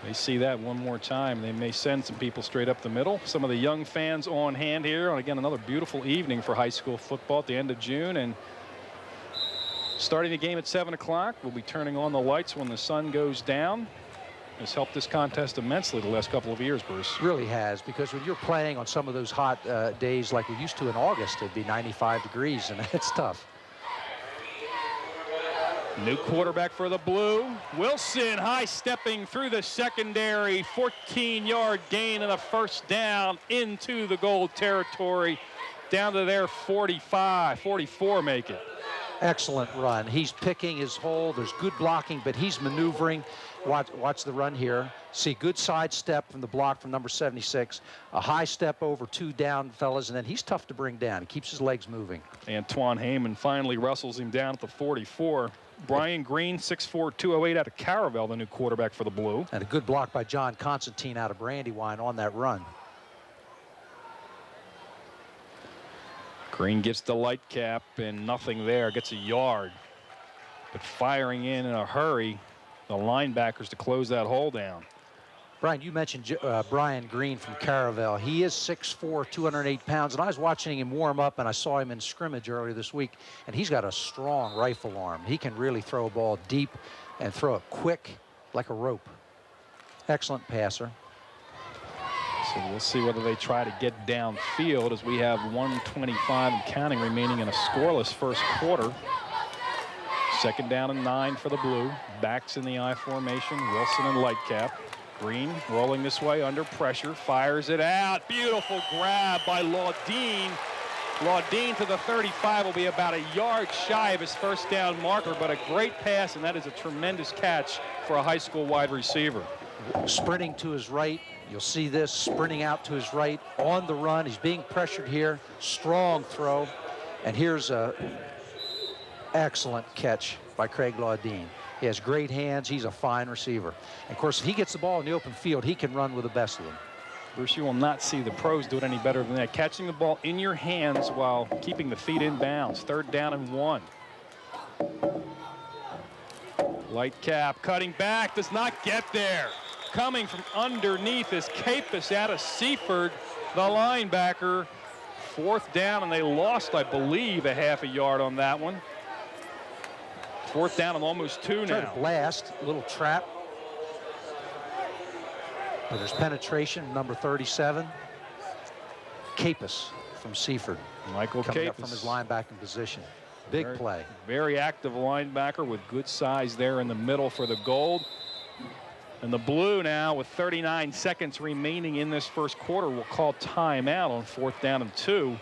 They see that one more time. They may send some people straight up the middle. Some of the young fans on hand here. And again, another beautiful evening for high school football at the end of June. And starting the game at 7 o'clock. We'll be turning on the lights when the sun goes down. Has helped this contest immensely the last couple of years, Bruce. Really has, because when you're playing on some of those hot days like we used to in August, it'd be 95 degrees, and that's tough. New quarterback for the Blue. Wilson high stepping through the secondary. 14-yard gain and a first down into the goal territory. Down to their 45, 44 make it. Excellent run. He's picking his hole. There's good blocking, but he's maneuvering. Watch the run here. See, good side step from the block from number 76. A high step over 2 down fellas, and then he's tough to bring down. He keeps his legs moving. Antoine Heyman finally wrestles him down at the 44. Brian Green, 6'4", 208 out of Caravel, the new quarterback for the Blue. And a good block by John Constantine out of Brandywine on that run. Green gets the light cap and nothing there, gets a yard. But firing in a hurry, the linebackers to close that hole down. Brian, you mentioned Brian Green from Caravel. He is 6'4", 208 pounds, and I was watching him warm up, and I saw him in scrimmage earlier this week, and he's got a strong rifle arm. He can really throw a ball deep and throw it quick like a rope. Excellent passer. So we'll see whether they try to get downfield as we have 1:25 and counting remaining in a scoreless first quarter. 2nd down and 9 for the Blue. Backs in the I formation. Wilson and Lightcap. Green rolling this way under pressure. Fires it out. Beautiful grab by Laudine. Laudine to the 35 will be about a yard shy of his first down marker, but a great pass, and that is a tremendous catch for a high school wide receiver. Sprinting to his right. You'll see this sprinting out to his right on the run. He's being pressured here. Strong throw. And here's a excellent catch by Craig Laudine. He has great hands. He's a fine receiver. And of course, if he gets the ball in the open field, he can run with the best of them. Bruce, you will not see the pros do it any better than that. Catching the ball in your hands while keeping the feet in bounds. 3rd down and 1. Lightcap cutting back, does not get there. Coming from underneath is Capus out of Seaford, the linebacker. 4th down, and they lost, I believe, a half a yard on that one. 4th down and almost 2 now. Blast, a little trap. But there's penetration, number 37. Capus from Seaford. Michael coming Capus up from his linebacking position. Big play. Very active linebacker with good size there in the middle for the Gold. And the Blue now, with 39 seconds remaining in this first quarter, will call timeout on 4th down and 2.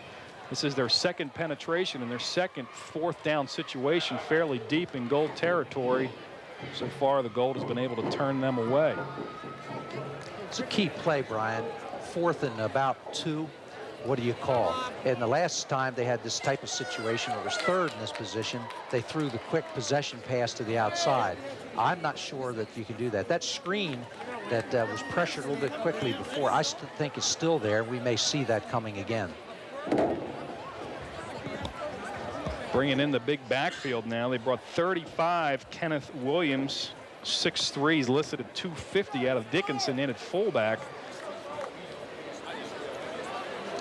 This is their 2nd penetration and their 2nd 4th down situation, fairly deep in Gold territory. So far, the Gold has been able to turn them away. It's a key play, Brian. 4th and about 2. What do you call? And the last time they had this type of situation, it was 3rd in this position, they threw the quick possession pass to the outside. I'm not sure that you can do that. That screen that was pressured a little bit quickly before, I still think is still there. We may see that coming again. Bringing in the big backfield now. They brought 35, Kenneth Williams, 6'3", he's listed at 250 out of Dickinson in at fullback.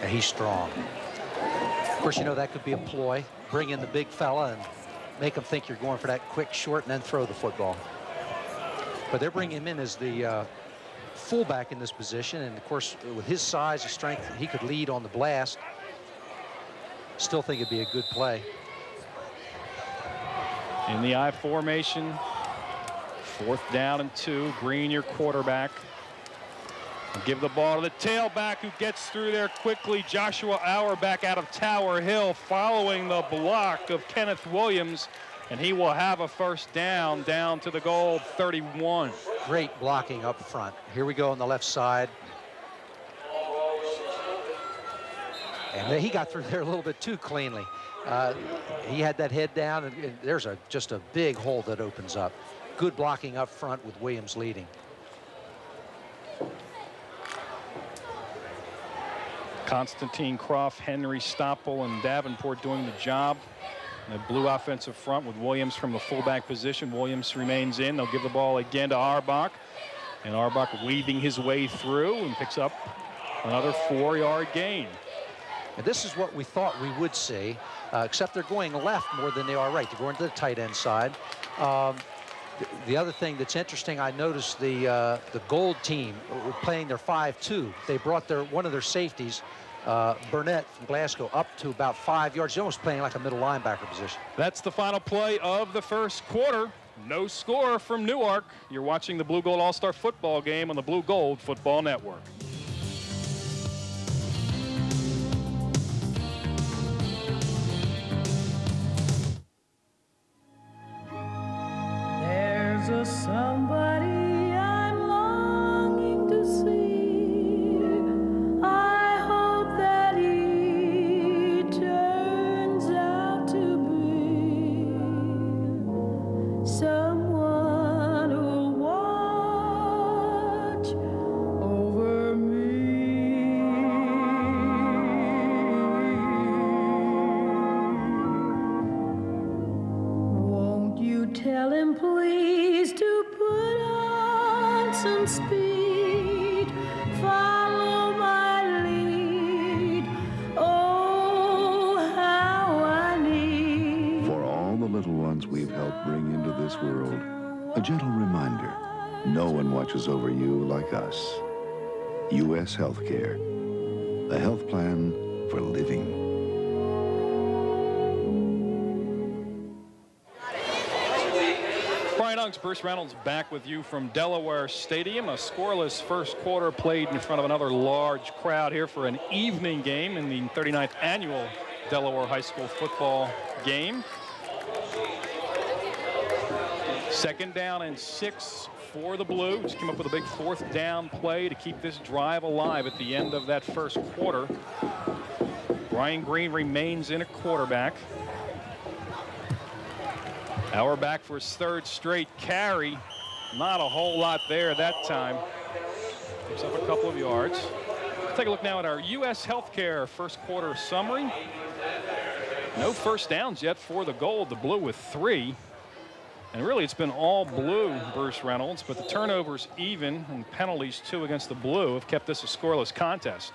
And he's strong. Of course, you know, that could be a ploy. Bring in the big fella and make him think you're going for that quick short and then throw the football. But they're bringing him in as the fullback in this position. And of course, with his size and strength, he could lead on the blast. Still think it'd be a good play. In the I formation, 4th down and 2. Green, your quarterback. Give the ball to the tailback who gets through there quickly. Joshua Auerbach out of Tower Hill following the block of Kenneth Williams, and he will have a first down to the goal, 31. Great blocking up front. Here we go on the left side. And he got through there a little bit too cleanly. He had that head down, and there's just a big hole that opens up. Good blocking up front with Williams leading. Constantine Croft, Henry Stoppel, and Davenport doing the job. The Blue offensive front with Williams from the fullback position. Williams remains in. They'll give the ball again to Auerbach. And Auerbach weaving his way through and picks up another 4-yard gain. And this is what we thought we would see, except they're going left more than they are right. They're going to the tight end side. The other thing that's interesting, I noticed the Gold team were playing their 5-2. They brought one of their safeties, Burnett from Glasgow, up to about 5 yards. He's almost playing like a middle linebacker position. That's the final play of the first quarter. No score from Newark. You're watching the Blue Gold All-Star Football game on the Blue Gold Football Network. There's a somebody I'm longing to see. I hope that he turns out to be someone who'll watch over me. Won't you tell him, please, to put on some speed, follow my lead, oh, how I need. For all the little ones we've helped bring into this world, a gentle reminder, no one watches over you like us. U.S. Healthcare, a health plan for living. Brian Ungst, Bruce Reynolds back with you from Delaware Stadium. A scoreless first quarter played in front of another large crowd here for an evening game in the 39th annual Delaware High School football game. 2nd down and 6 for the Blues. Came up with a big 4th down play to keep this drive alive at the end of that first quarter. Brian Green remains in at quarterback. Auerbach for his 3rd straight carry. Not a whole lot there that time. Picks up a couple of yards. Let's take a look now at our U.S. Healthcare first quarter summary. No first downs yet for the Gold. The Blue with 3. And really, it's been all Blue, Bruce Reynolds, but the turnovers even and penalties, 2 against the Blue, have kept this a scoreless contest.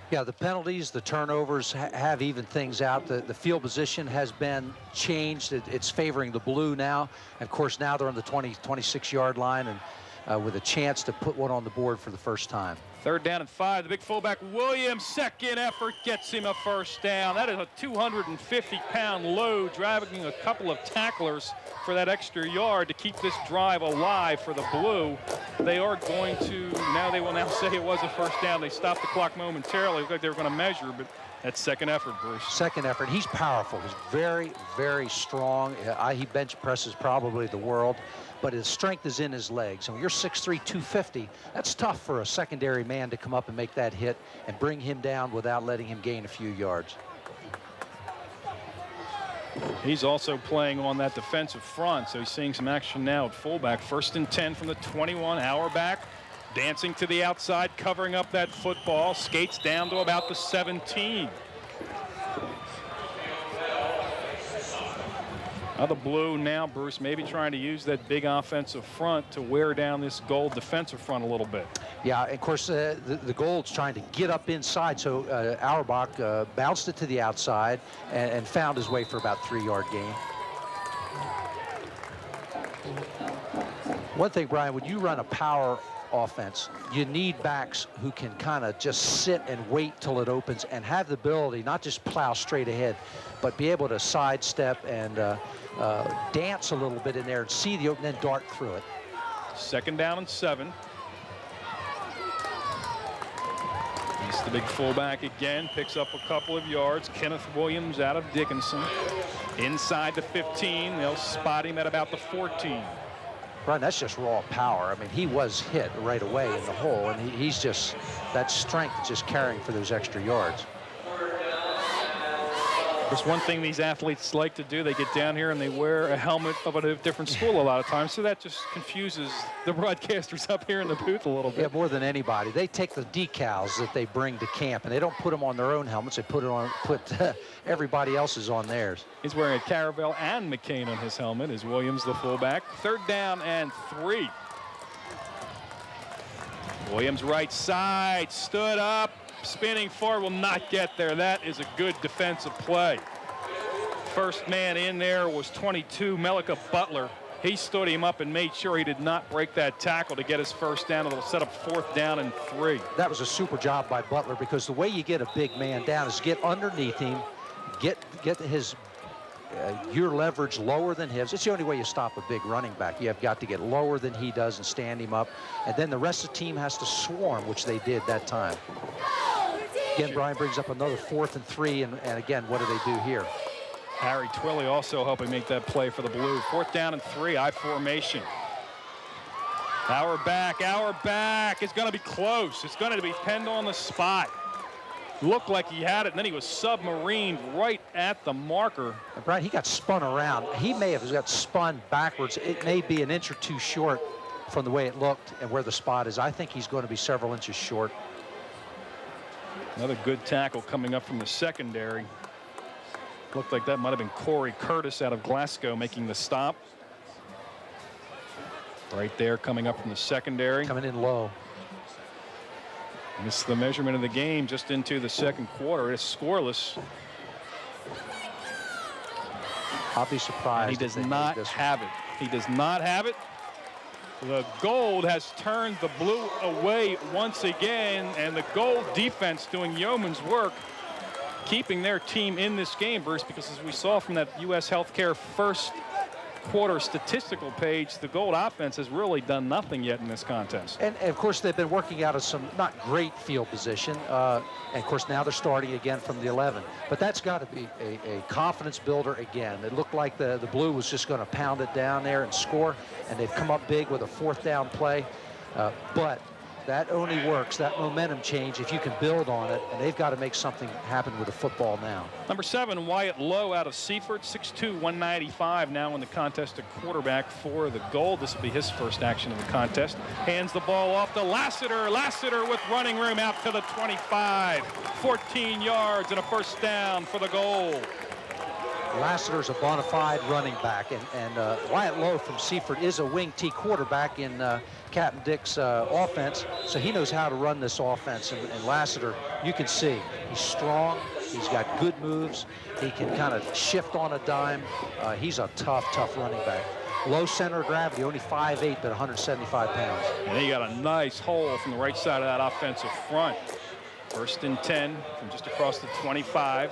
Yeah, the penalties, the turnovers have evened things out. The field position has been changed. It's favoring the Blue now. And of course, now they're on the 26-yard line and with a chance to put one on the board for the first time. 3rd down and 5. The big fullback Williams, 2nd effort, gets him a first down. That is a 250-pound load, driving a couple of tacklers for that extra yard to keep this drive alive for the Blue. They are going to, they will now say it was a first down. They stopped the clock momentarily. It looked like they were going to measure, but that's 2nd effort, Bruce. 2nd effort. He's powerful. He's very, very strong. He bench presses probably the world, but his strength is in his legs. And when you're 6'3", 250, that's tough for a secondary man to come up and make that hit and bring him down without letting him gain a few yards. He's also playing on that defensive front, so he's seeing some action now at fullback. 1st and 10 from the 21. Auerbach dancing to the outside, covering up that football, skates down to about the 17. Now the Blue now, Bruce, maybe trying to use that big offensive front to wear down this Gold defensive front a little bit. Yeah, and of course, the Gold's trying to get up inside, so Auerbach bounced it to the outside and found his way for about 3-yard gain. One thing, Brian, when you run a power offense, you need backs who can kind of just sit and wait till it opens and have the ability not just plow straight ahead, but be able to sidestep and dance a little bit in there and see the open and dart through it. 2nd down and 7. He's the big fullback again, picks up a couple of yards. Kenneth Williams out of Dickinson. Inside the 15, they'll spot him at about the 14. Brian, that's just raw power. I mean, he was hit right away in the hole, and he's just, that strength just carrying for those extra yards. There's one thing these athletes like to do. They get down here and they wear a helmet of a different school a lot of times, so that just confuses the broadcasters up here in the booth a little bit. Yeah, more than anybody. They take the decals that they bring to camp, and they don't put them on their own helmets. They put everybody else's on theirs. He's wearing a Caravelle and McCain on his helmet. Is Williams the fullback? 3rd down and 3. Williams right side, stood up, spinning forward, will not get there. That is a good defensive play. First man in there was 22, Melika Butler. He stood him up and made sure he did not break that tackle to get his first down. It'll set up 4th down and 3. That was a super job by Butler, because the way you get a big man down is get underneath him, get his your leverage lower than his. It's the only way you stop a big running back. You have got to get lower than he does and stand him up. And then the rest of the team has to swarm, which they did that time. Again, Brian brings up another 4th and 3. And again, what do they do here? Harry Twilley also helping make that play for the Blue. 4th down and 3, I formation. Auerbach. It's going to be close. It's going to depend on the spot. Looked like he had it, and then he was submarined right at the marker. And Brian, he got spun around. He may have got spun backwards. It may be an inch or two short from the way it looked and where the spot is. I think he's going to be several inches short. Another good tackle coming up from the secondary. Looked like that might have been Corey Curtis out of Glasgow making the stop. Right there coming up from the secondary. Coming in low. Missed the measurement of the game just into the second quarter. It's scoreless. I'll be surprised. And he does not have it. He does not have it. The Gold has turned the Blue away once again, and the Gold defense doing yeoman's work, keeping their team in this game, Bruce, because as we saw from that U.S. Healthcare first quarter statistical page, the Gold offense has really done nothing yet in this contest. And of course, they've been working out of some not great field position. And of course, now they're starting again from the 11. But that's got to be a confidence builder again. It looked like the Blue was just going to pound it down there and score, and they've come up big with a 4th down play. But that only works, that momentum change, if you can build on it, and they've got to make something happen with the football now. Number 7, Wyatt Lowe out of Seaford, 6'2", 195, now in the contest at quarterback for the Gold. This will be his first action of the contest. Hands the ball off to Lassiter. Lassiter with running room out to the 25. 14 yards and a first down for the Gold. Lassiter's a bona fide running back, and Wyatt Lowe from Seaford is a wing T quarterback in Captain Dick's offense, so he knows how to run this offense. And Lassiter, you can see, he's strong, he's got good moves, he can kind of shift on a dime. He's a tough running back. Low center of gravity, only 5'8", but 175 pounds. And he got a nice hole from the right side of that offensive front. 1st and 10 from just across the 25.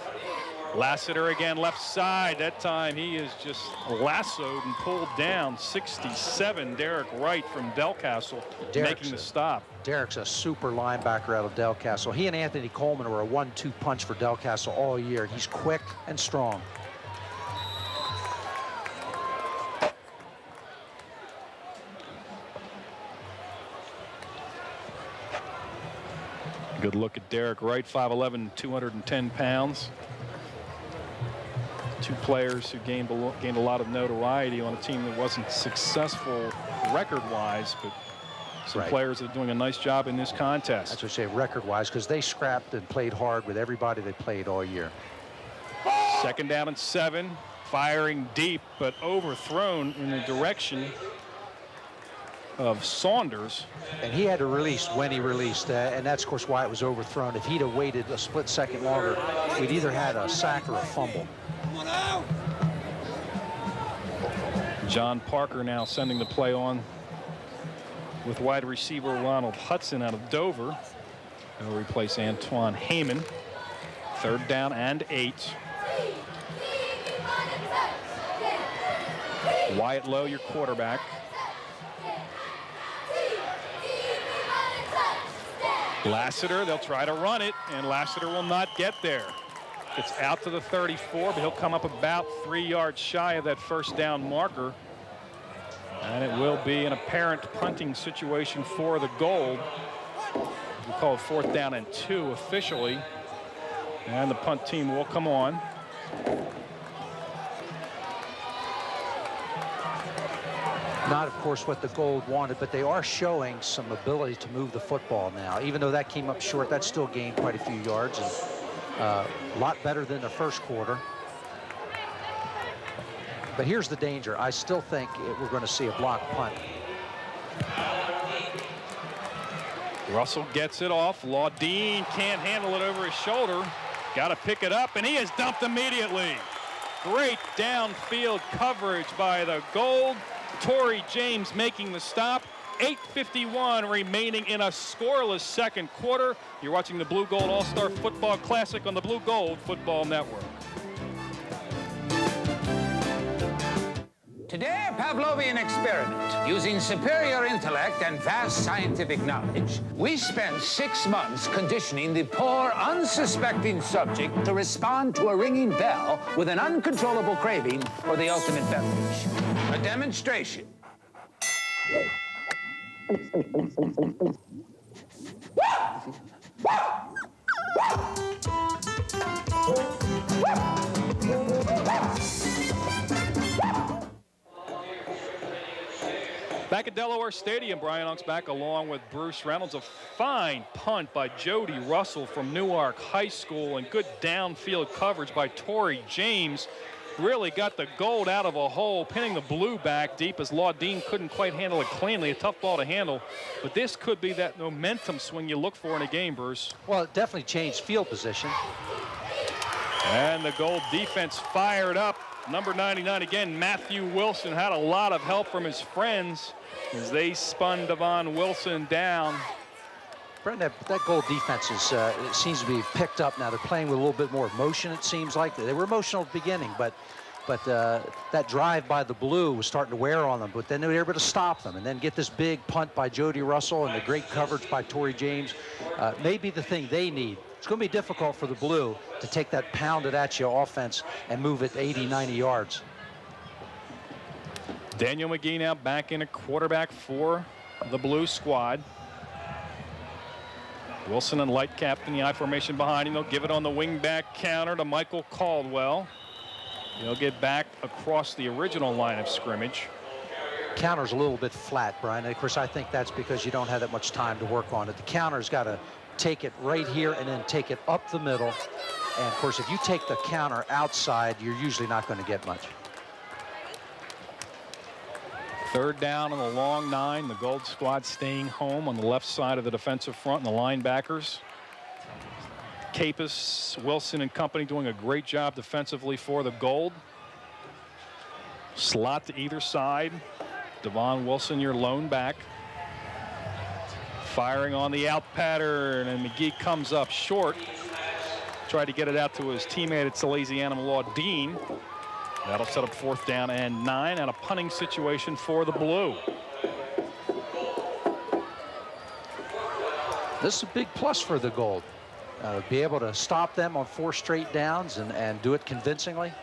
Lassiter again, left side. That time he is just lassoed and pulled down. 67, Derek Wright from Delcastle making the stop. Derek's a super linebacker out of Delcastle. He and Anthony Coleman were a 1-2 punch for Delcastle all year, and he's quick and strong. Good look at Derek Wright, 5'11", 210 pounds. 2 players who gained a lot of notoriety on a team that wasn't successful record-wise, but some players that are doing a nice job in this contest. That's what I say, record-wise, because they scrapped and played hard with everybody they played all year. 2nd down and 7, firing deep, but overthrown in the direction of Saunders. And he had to release when he released, and that's, of course, why it was overthrown. If he'd have waited a split second longer, we'd either had a sack or a fumble. John Parker now sending the play on with wide receiver Ronald Hudson out of Dover. He'll replace Antoine Heyman. 3rd down and 8. Wyatt Lowe, your quarterback. Lassiter, they'll try to run it, and Lassiter will not get there. Gets out to the 34, but he'll come up about 3 yards shy of that first down marker. And it will be an apparent punting situation for the Gold. We call it 4th down and 2 officially. And the punt team will come on. Not, of course, what the Gold wanted, but they are showing some ability to move the football now. Even though that came up short, that still gained quite a few yards. And a lot better than the first quarter. But here's the danger. I still think we're going to see a block punt. Russell gets it off. Laudine can't handle it over his shoulder. Got to pick it up, and he is dumped immediately. Great downfield coverage by the Gold. Torrey James making the stop. 8:51 remaining in a scoreless second quarter. You're watching the Blue Gold All-Star Football Classic on the Blue Gold Football Network. Today, a Pavlovian experiment. Using superior intellect and vast scientific knowledge, we spent 6 months conditioning the poor, unsuspecting subject to respond to a ringing bell with an uncontrollable craving for the ultimate beverage. A demonstration. Back at Delaware Stadium, Brian Unk's back along with Bruce Reynolds. A fine punt by Jody Russell from Newark High School, and good downfield coverage by Torrey James. Really got the Gold out of a hole, pinning the Blue back deep as Laudine couldn't quite handle it cleanly. A tough ball to handle, but this could be that momentum swing you look for in a game, Bruce. Well, it definitely changed field position. And the Gold defense fired up. Number 99 again, Matthew Wilson had a lot of help from his friends as they spun Devon Wilson down. Brent, that Gold defense is, it seems to be picked up now. They're playing with a little bit more emotion, it seems like. They were emotional at the beginning, but that drive by the Blue was starting to wear on them. But then they were able to stop them and then get this big punt by Jody Russell and the great coverage by Torrey James. Maybe the thing they need. It's going to be difficult for the Blue to take that pounded at you offense and move it 80, 90 yards. Daniel McGee now back in a quarterback for the Blue squad. Wilson and Lightcap in the I formation behind him. They'll give it on the wing back counter to Michael Caldwell. He'll get back across the original line of scrimmage. Counter's a little bit flat, Brian. And of course, I think that's because you don't have that much time to work on it. The counter's got to take it right here and then take it up the middle. And of course, if you take the counter outside, you're usually not going to get much. Third down on the long 9. The Gold squad staying home on the left side of the defensive front and the linebackers. Capus, Wilson and company doing a great job defensively for the Gold. Slot to either side. Devon Wilson, your lone back. Firing on the out pattern, and McGee comes up short. Tried to get it out to his teammate at Salesianum, Laudine. That'll set up 4th down and 9, and a punting situation for the Blue. This is a big plus for the Gold. Be able to stop them on 4 straight downs and do it convincingly.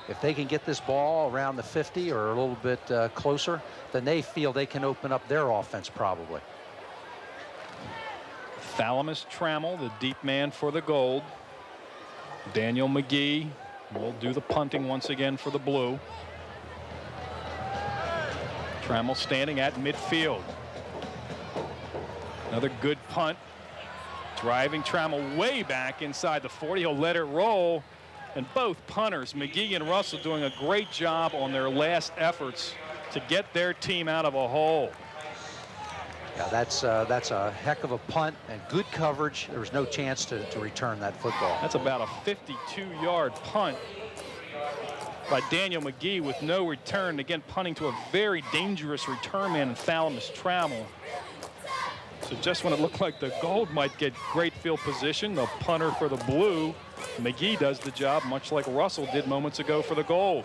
If they can get this ball around the 50 or a little bit closer, then they feel they can open up their offense probably. Thalamus Trammell, the deep man for the Gold. Daniel McGee will do the punting once again for the Blue. Trammell standing at midfield. Another good punt. Driving Trammell way back inside the 40. He'll let it roll. And both punters, McGee and Russell, doing a great job on their last efforts to get their team out of a hole. Yeah, that's a heck of a punt and good coverage. There was no chance to return that football. That's about a 52-yard punt by Daniel McGee with no return. Again, punting to a very dangerous return man in Thalamus Trammell. So just when it looked like the Gold might get great field position, the punter for the Blue, McGee does the job much like Russell did moments ago for the Gold.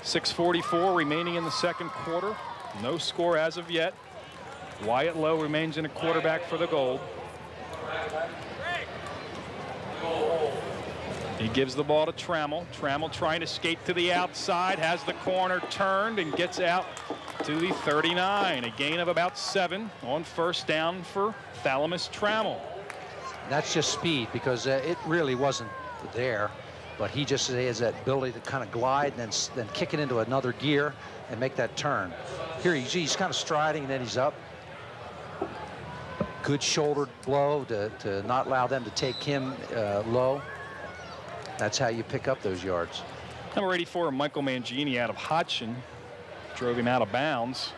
6:44 remaining in the second quarter. No score as of yet. Wyatt Lowe remains in a quarterback for the Gold. He gives the ball to Trammell. Trammell trying to skate to the outside, has the corner turned and gets out to the 39. A gain of about 7 on 1st down for Thalamus Trammell. That's just speed because it really wasn't there, but he just has that ability to kind of glide and then kick it into another gear and make that turn. Here he's kind of striding and then he's up. Good shouldered blow to not allow them to take him low. That's how you pick up those yards. Number 84, Michael Mangini out of Hodgson. Drove him out of bounds.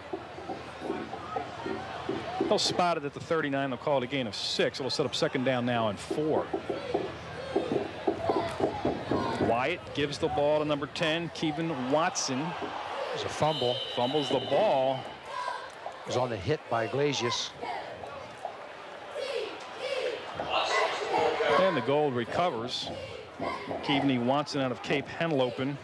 They'll spot it at the 39. They'll call it a gain of 6. It'll set up second down now and 4. Wyatt gives the ball to number 10, Kevin Watson. There's a fumble. Fumbles the ball. Was on the hit by Iglesias. And the Gold recovers. Kevin Watson out of Cape Henlopen.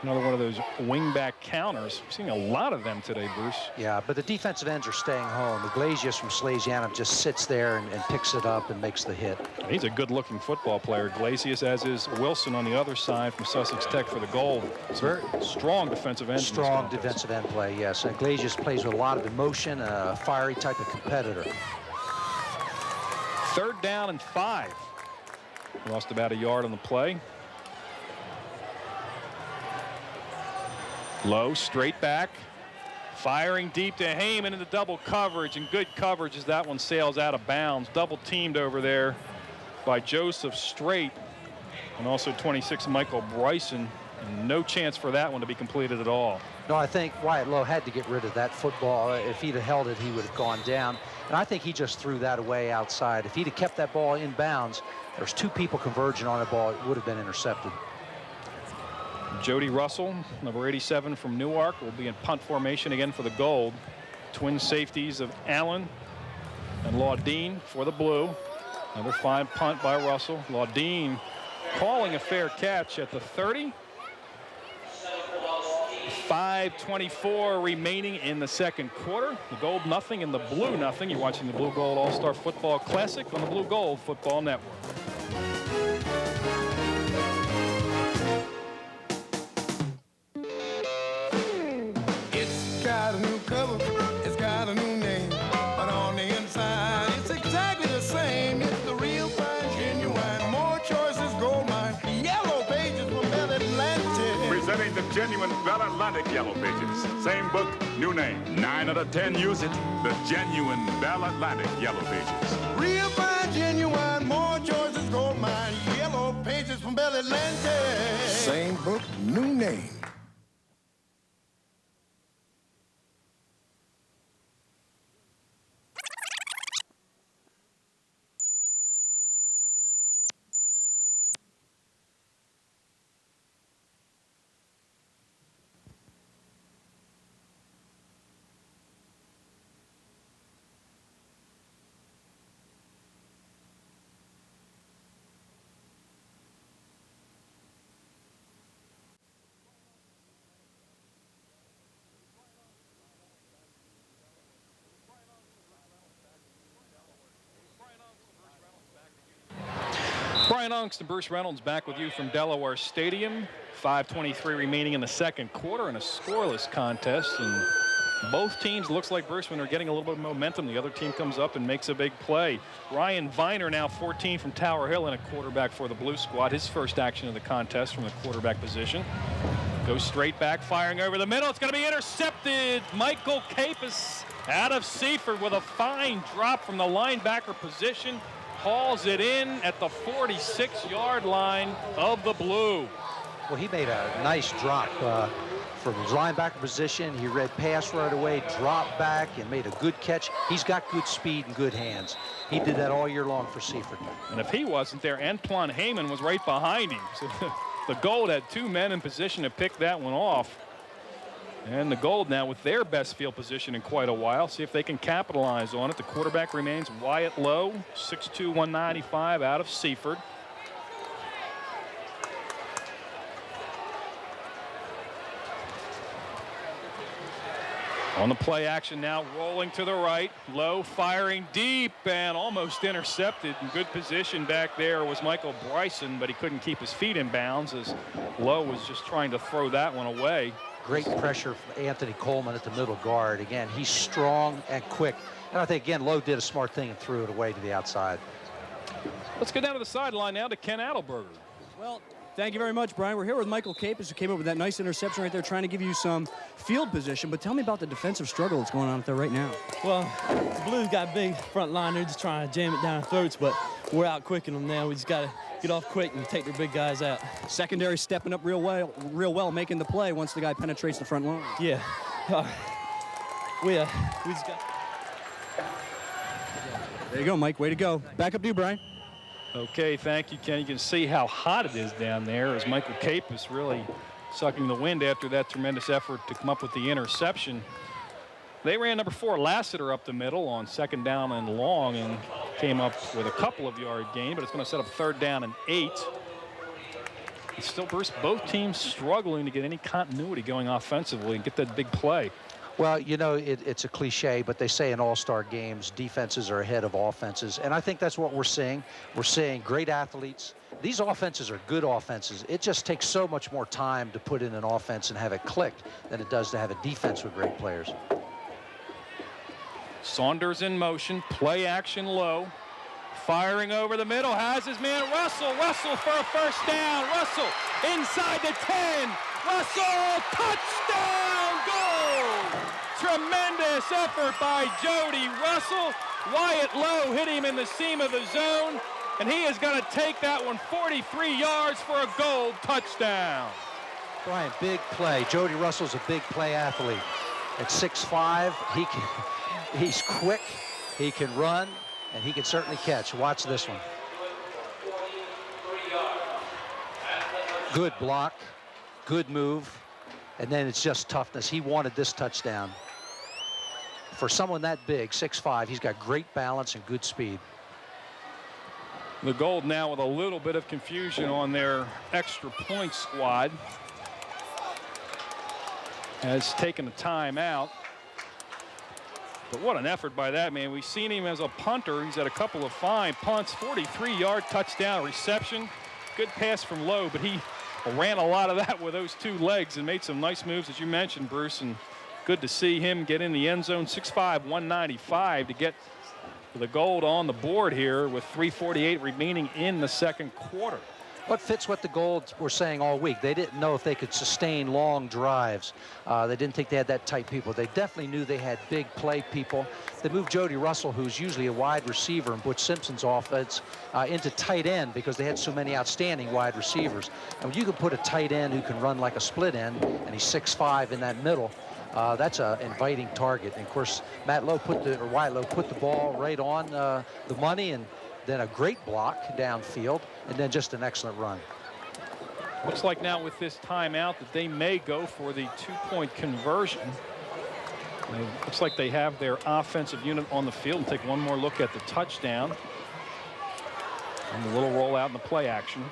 Another one of those wingback counters. We're seeing a lot of them today, Bruce. Yeah, but the defensive ends are staying home. Iglesias from Salesianum just sits there and picks it up and makes the hit. He's a good-looking football player. Iglesias, as is Wilson on the other side from Sussex Tech for the Gold. It's very strong defensive end. Strong defensive end play, yes. And Iglesias plays with a lot of emotion, a fiery type of competitor. 3rd down and 5. Lost about a yard on the play. Low, straight back, firing deep to Heyman into double coverage, and good coverage as that one sails out of bounds. Double teamed over there by Joseph Straight and also 26 Michael Bryson. And no chance for that one to be completed at all. No, I think Wyatt Lowe had to get rid of that football. If he'd have held it, he would have gone down. And I think he just threw that away outside. If he'd have kept that ball in bounds, there's 2 people converging on the ball, it would have been intercepted. Jody Russell, number 87 from Newark, will be in punt formation again for the Gold. Twin safeties of Allen and Laudine for the Blue. Another fine punt by Russell. Laudine calling a fair catch at the 30. 5:24 remaining in the second quarter. The Gold nothing and the Blue nothing. You're watching the Blue Gold All-Star Football Classic on the Blue Gold Football Network. It's got a new cover, it's got a new name, but on the inside it's exactly the same. It's the real fine, genuine, more choices, gold mine, yellow pages from Bell Atlantic. Presenting the genuine Bell Atlantic Yellow Pages. Same book, new name. 9 out of 10 use it. The genuine Bell Atlantic Yellow Pages. Real fine, genuine, more choices, gold mine, yellow pages from Bell Atlantic. Same book, new name. Brian Unks and Bruce Reynolds back with you from Delaware Stadium. 5:23 remaining in the second quarter in a scoreless contest. And both teams, looks like Bruce, when they're getting a little bit of momentum, the other team comes up and makes a big play. Ryan Viner, now 14 from Tower Hill, and a quarterback for the Blue Squad. His first action of the contest from the quarterback position. Goes straight back, firing over the middle. It's going to be intercepted. Michael Capus out of Seaford with a fine drop from the linebacker position. Hauls it in at the 46-yard line of the Blue. Well, he made a nice drop from his linebacker position. He read pass right away, dropped back, and made a good catch. He's got good speed and good hands. He did that all year long for Seaford. And if he wasn't there, Antoine Heyman was right behind him. So the Gold had 2 men in position to pick that one off. And the Gold now with their best field position in quite a while. See if they can capitalize on it. The quarterback remains Wyatt Lowe, 6'2", 195 out of Seaford. On the play action now, rolling to the right. Lowe firing deep and almost intercepted. In good position back there was Michael Bryson, but he couldn't keep his feet in bounds as Lowe was just trying to throw that one away. Great pressure from Anthony Coleman at the middle guard. Again, he's strong and quick. And I think, again, Lowe did a smart thing and threw it away to the outside. Let's go down to the sideline now to Ken Adelberger. Well, thank you very much, Brian. We're here with Michael Capus, who came up with that nice interception right there, trying to give you some field position. But tell me about the defensive struggle that's going on out there right now. Well, the Blues got a big front line. They're just trying to jam it down our throats, but we're out quicking them now. We just got to get off quick and take their big guys out. Secondary stepping up real well, making the play once the guy penetrates the front line. Yeah. We just got... There you go, Mike. Way to go. Back up to you, Brian. Okay, thank you, Ken. You can see how hot it is down there as Michael Capus really sucking the wind after that tremendous effort to come up with the interception. They ran number 4, Lassiter, up the middle on 2nd down and long and came up with a couple of yard gain, but it's going to set up 3rd down and 8. And still, Bruce, both teams struggling to get any continuity going offensively and get that big play. Well, you know, it's a cliche, but they say in all-star games, defenses are ahead of offenses. And I think that's what we're seeing. We're seeing great athletes. These offenses are good offenses. It just takes so much more time to put in an offense and have it click than it does to have a defense with great players. Saunders in motion, play action low. Firing over the middle, has his man Russell. Russell for a 1st down. Russell inside the 10. Russell, touchdown, goal! Tremendous effort by Jody Russell. Wyatt Lowe hit him in the seam of the zone, and he is going to take that one 43 yards for a goal touchdown. Brian, big play. Jody Russell's a big play athlete. At 6'5", he's quick, he can run, and he can certainly catch. Watch this one. Good block, good move, and then it's just toughness. He wanted this touchdown. For someone that big, 6'5", he's got great balance and good speed. The Gold now with a little bit of confusion on their extra point squad. Has taken a timeout. But what an effort by that man. We've seen him as a punter. He's had a couple of fine punts, 43-yard touchdown reception. Good pass from Lowe, but he ran a lot of that with those 2 legs and made some nice moves, as you mentioned, Bruce. And good to see him get in the end zone. 6'5", 195 to get the Gold on the board here with 3:48 remaining in the 2nd quarter. What fits what the Golds were saying all week. They didn't know if they could sustain long drives. They didn't think they had that type people. They definitely knew they had big play people. They moved Jody Russell, who's usually a wide receiver in Butch Simpson's offense, into tight end because they had so many outstanding wide receivers. And when you can put a tight end who can run like a split end, and he's 6'5" in that middle, that's an inviting target. And of course, Wyatt Lowe put the ball right on the money, and then a great block downfield, and then just an excellent run. Looks like now with this timeout that they may go for the 2-point conversion. Looks like they have their offensive unit on the field and take one more look at the touchdown. And the little rollout in the play action.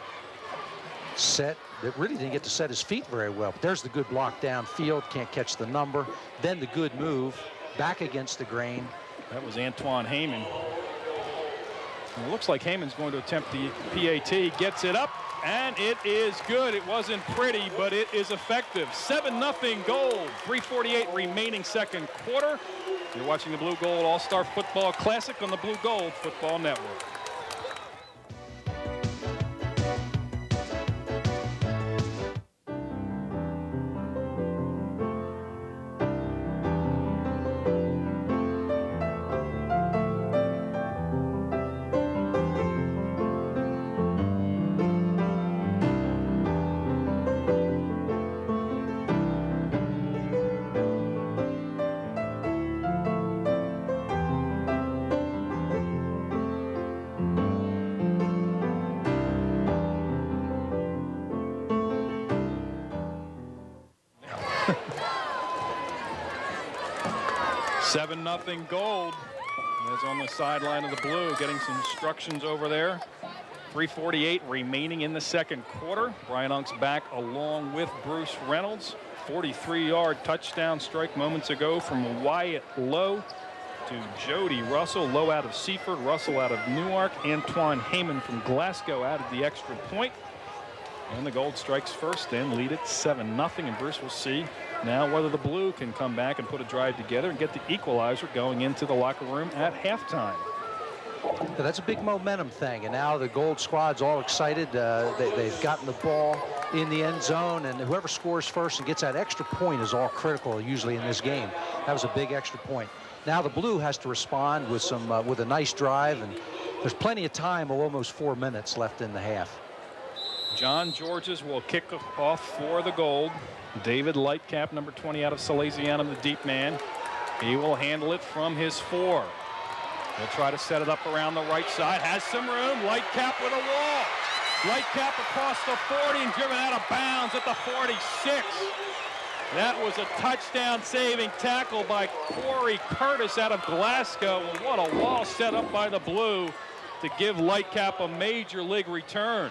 Set, that really didn't get to set his feet very well. But there's the good block downfield, can't catch the number. Then the good move, back against the grain. That was Antoine Heyman. And it looks like Heyman's going to attempt the PAT, gets it up, and it is good. It wasn't pretty, but it is effective. 7-0 Gold, 3:48 remaining 2nd quarter. You're watching the Blue Gold All-Star Football Classic on the Blue Gold Football Network. Nothing Gold. Is on the sideline of the Blue, getting some instructions over there. 3:48 remaining in the 2nd quarter. Brian Unk's back along with Bruce Reynolds. 43-yard touchdown strike moments ago from Wyatt Lowe to Jody Russell. Lowe out of Seaford, Russell out of Newark. Antoine Heyman from Glasgow added the extra point. And the Gold strikes first, then lead it 7-0. And Bruce will see now whether the Blue can come back and put a drive together and get the equalizer going into the locker room at halftime. Yeah, that's a big momentum thing, and now the Gold squad's all excited. They've gotten the ball in the end zone, and whoever scores first and gets that extra point is all critical usually in this game. That was a big extra point. Now the Blue has to respond with with a nice drive, and there's plenty of time, almost 4 minutes left in the half. John Georges will kick off for the Gold. David Lightcap, number 20 out of Salesianum, the deep man. He will handle it from his 4. He'll try to set it up around the right side. Has some room. Lightcap with a wall. Lightcap across the 40 and driven out of bounds at the 46. That was a touchdown-saving tackle by Corey Curtis out of Glasgow. And what a wall set up by the Blue to give Lightcap a major league return.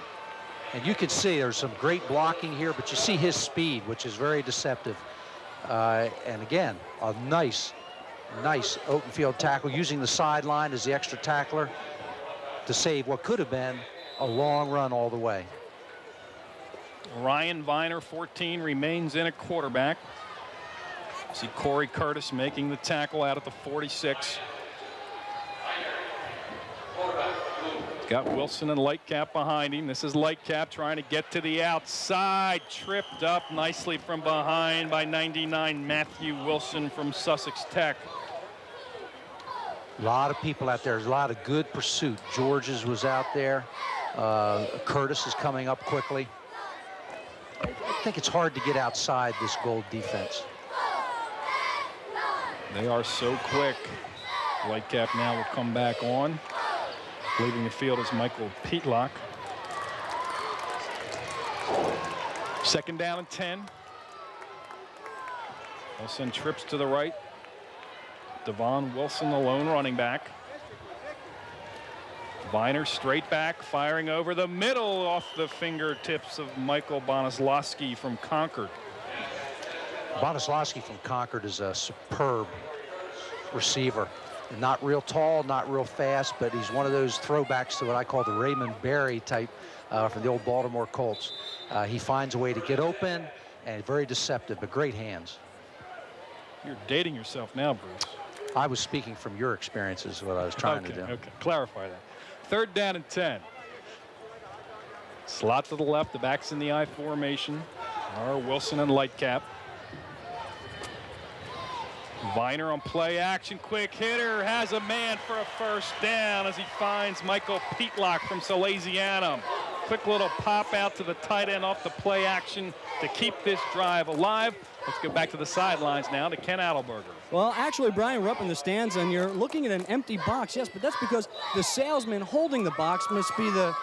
And you can see there's some great blocking here, but you see his speed, which is very deceptive. And again, a nice open field tackle, using the sideline as the extra tackler to save what could have been a long run all the way. Ryan Viner, 14, remains in at quarterback. See Corey Curtis making the tackle out at the 46. Got Wilson and Lightcap behind him. This is Lightcap trying to get to the outside. Tripped up nicely from behind by 99 Matthew Wilson from Sussex Tech. A lot of people out there. There's a lot of good pursuit. George's was out there. Curtis is coming up quickly. I think it's hard to get outside this Gold defense. They are so quick. Lightcap now will come back on. Leaving the field is Michael Pt1. Second down and 10. Wilson trips to the right. Devon Wilson, the lone running back. Viner straight back, firing over the middle off the fingertips of Michael Bonoslawski from Concord. Bonoslawski from Concord is a superb receiver. Not real tall, not real fast, but he's one of those throwbacks to what I call the Raymond Berry type from the old Baltimore Colts. He finds a way to get open and very deceptive, but great hands. You're dating yourself now, Bruce. I was speaking from your experiences, is what I was trying to do. Okay, clarify that. Third down and 10. Slot to the left, the backs in the I formation are Wilson and Lightcap. Viner on play action, quick hitter, has a man for a first down as he finds Michael Pt1 from Salesianum. Quick little pop out to the tight end off the play action to keep this drive alive. Let's go back to the sidelines now to Ken Adelberger. Well, actually, Brian, we're up in the stands, and you're looking at an empty box. Yes, but that's because the salesman holding the box must be the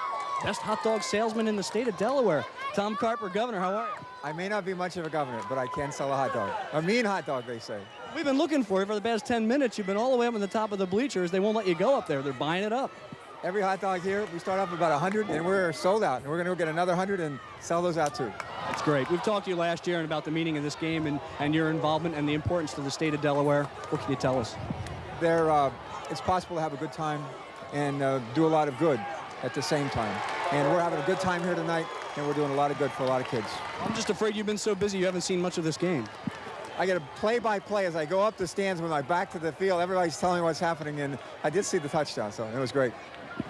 best hot dog salesman in the state of Delaware. Tom Carper, Governor, how are you? I may not be much of a governor, but I can sell a hot dog. A mean hot dog, they say. We've been looking for you for the past 10 minutes. You've been all the way up on the top of the bleachers. They won't let you go up there. They're buying it up. Every hot dog here, we start off with about 100, and we're sold out. And we're going to go get another 100 and sell those out, too. That's great. We've talked to you last year about the meaning of this game and your involvement and the importance to the state of Delaware. What can you tell us? It's possible to have a good time and do a lot of good at the same time. And we're having a good time here tonight, and we're doing a lot of good for a lot of kids. I'm just afraid you've been so busy you haven't seen much of this game. I get a play-by-play as I go up the stands with my back to the field. Everybody's telling me what's happening, and I did see the touchdown, so it was great.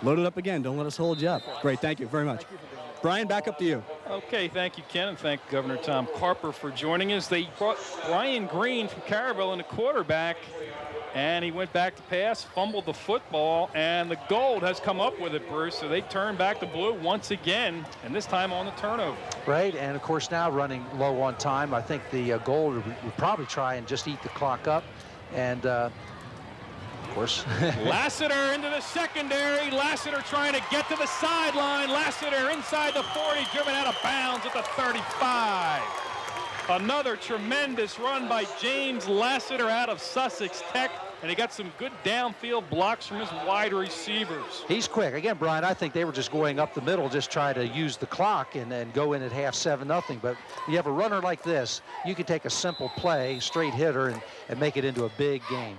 Load it up again. Don't let us hold you up. Great. Thank you very much. Brian, back up to you. Okay, thank you, Ken, and thank Governor Tom Carper for joining us. They brought Brian Green from Caravelle in the quarterback, and he went back to pass, fumbled the football, and the Gold has come up with it, Bruce. So they turn back the Blue once again, and this time on the turnover. Right, and of course now running low on time. I think the Gold would probably try and just eat the clock up, and of course. Lassiter into the secondary. Lassiter trying to get to the sideline. Lassiter inside the 40, driven out of bounds at the 35. Another tremendous run by James Lassiter out of Sussex Tech, and he got some good downfield blocks from his wide receivers. He's quick. Again, Brian, I think they were just going up the middle, just try to use the clock and go in at half 7-0. But you have a runner like this, you can take a simple play, straight hitter, and make it into a big game.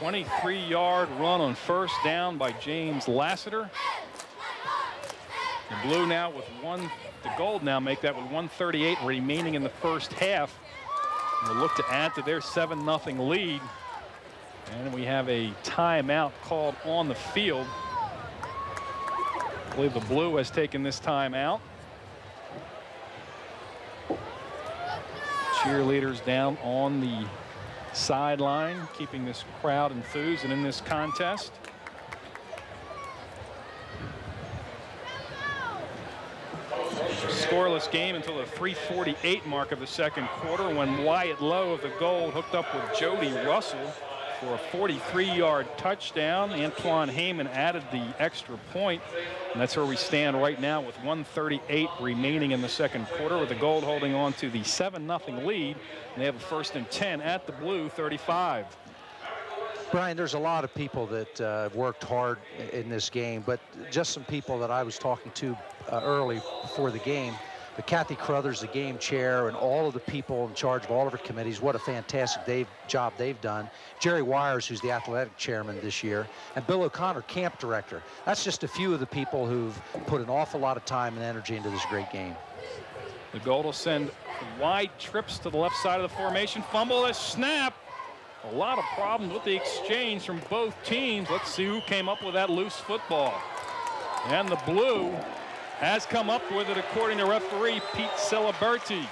23-yard run on first down by James Lassiter. The Blue now with the Gold now make that with 1:38 remaining in the first half. And they'll look to add to their 7-0 lead. And we have a timeout called on the field. I believe the Blue has taken this timeout. Cheerleaders down on the sideline, keeping this crowd enthused and in this contest. Scoreless game until the 3:48 mark of the second quarter, when Wyatt Lowe of the Gold hooked up with Jody Russell for a 43-yard touchdown. Antoine Heyman added the extra point, and that's where we stand right now with 1:38 remaining in the second quarter, with the Gold holding on to the 7-0 lead. And they have a 1st and 10 at the Blue 35. Brian, there's a lot of people that have worked hard in this game, but just some people that I was talking to early before the game. But Kathy Crothers, the game chair, and all of the people in charge of all of our committees, what a fantastic job they've done. Jerry Wires, who's the athletic chairman this year, and Bill O'Connor, camp director. That's just a few of the people who've put an awful lot of time and energy into this great game. The Gold will send wide trips to the left side of the formation. Fumble, a snap. A lot of problems with the exchange from both teams. Let's see who came up with that loose football. And the Blue has come up with it, according to referee Pete Ciliberti.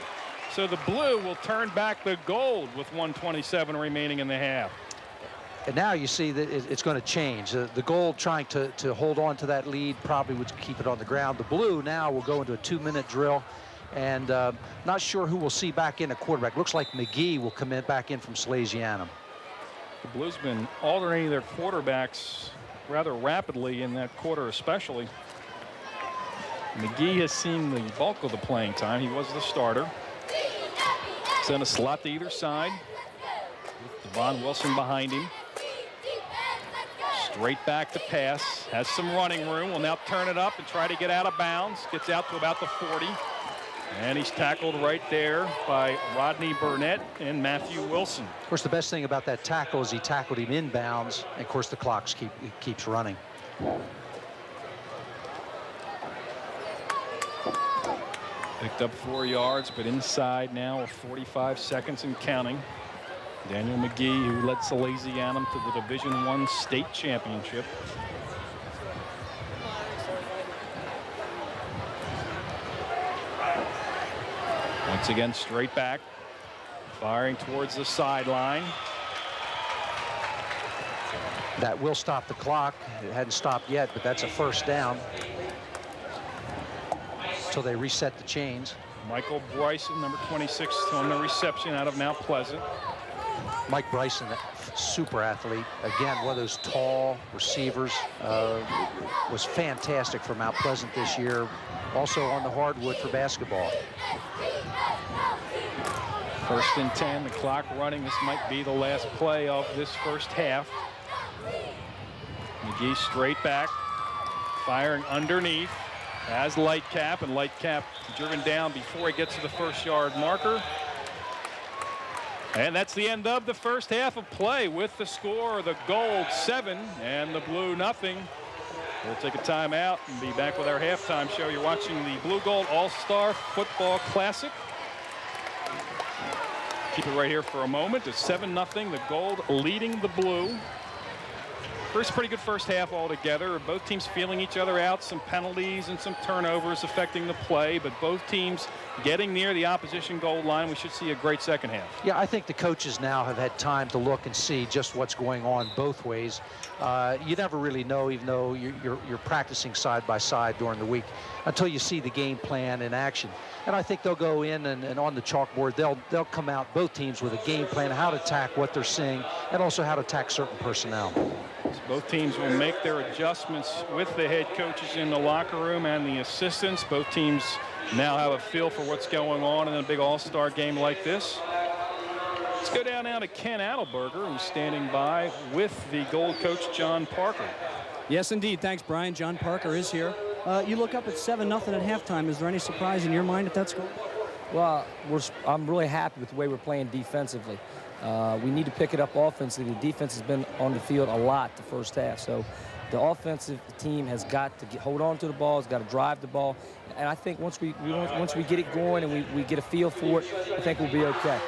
So the Blue will turn back the Gold with 1:27 remaining in the half. And now you see that it's going to change. The Gold trying to hold on to that lead probably would keep it on the ground. The Blue now will go into a 2-minute drill. And not sure who we'll see back in at quarterback. Looks like McGee will come back in from Salesianum. The Blues been alternating their quarterbacks rather rapidly in that quarter especially. McGee has seen the bulk of the playing time. He was the starter. Sent a slot to either side with Devon Wilson behind him. Straight back to pass. Has some running room. Will now turn it up and try to get out of bounds. Gets out to about the 40. And he's tackled right there by Rodney Burnett and Matthew Wilson. Of course, the best thing about that tackle is he tackled him inbounds. And of course, the clock keeps running. Picked up 4 yards, but inside now of 45 seconds and counting. Daniel McGee, who led Salesianum to the Division I state championship. Once again, straight back, firing towards the sideline. That will stop the clock. It hadn't stopped yet, but that's a first down until they reset the chains. Michael Bryson, number 26, on the reception out of Mount Pleasant. Mike Bryson, super athlete. Again, one of those tall receivers. Was fantastic for Mount Pleasant this year. Also on the hardwood for basketball. 1st and 10, the clock running. This might be the last play of this first half. McGee straight back, firing underneath. Has Lightcap, and Lightcap driven down before he gets to the 1st-yard marker. And that's the end of the first half of play with the score, the Gold 7 and the Blue 0. We'll take a timeout and be back with our halftime show. You're watching the Blue Gold All-Star Football Classic. Keep it right here for a moment. It's 7-0, the Gold leading the Blue. First, pretty good first half altogether. Both teams feeling each other out. Some penalties and some turnovers affecting the play, but both teams getting near the opposition goal line. We should see a great second half. Yeah, I think the coaches now have had time to look and see just what's going on both ways. You never really know, even though you're practicing side by side during the week, until you see the game plan in action. And I think they'll go in and on the chalkboard, they'll come out, both teams, with a game plan, how to attack what they're seeing, and also how to attack certain personnel. So both teams will make their adjustments with the head coaches in the locker room and the assistants. Both teams now have a feel for what's going on in a big all-star game like this. Let's go down now to Ken Adelberger, who's standing by with the Gold coach, John Parker. Yes, indeed. Thanks, Brian. John Parker is here. You look up at 7-0 at halftime. Is there any surprise in your mind at that score? Well, I'm really happy with the way we're playing defensively. We need to pick it up offensively. The defense has been on the field a lot the first half. So the offensive team has got to hold on to the ball, has got to drive the ball. And I think once we get it going and we get a feel for it, I think we'll be okay.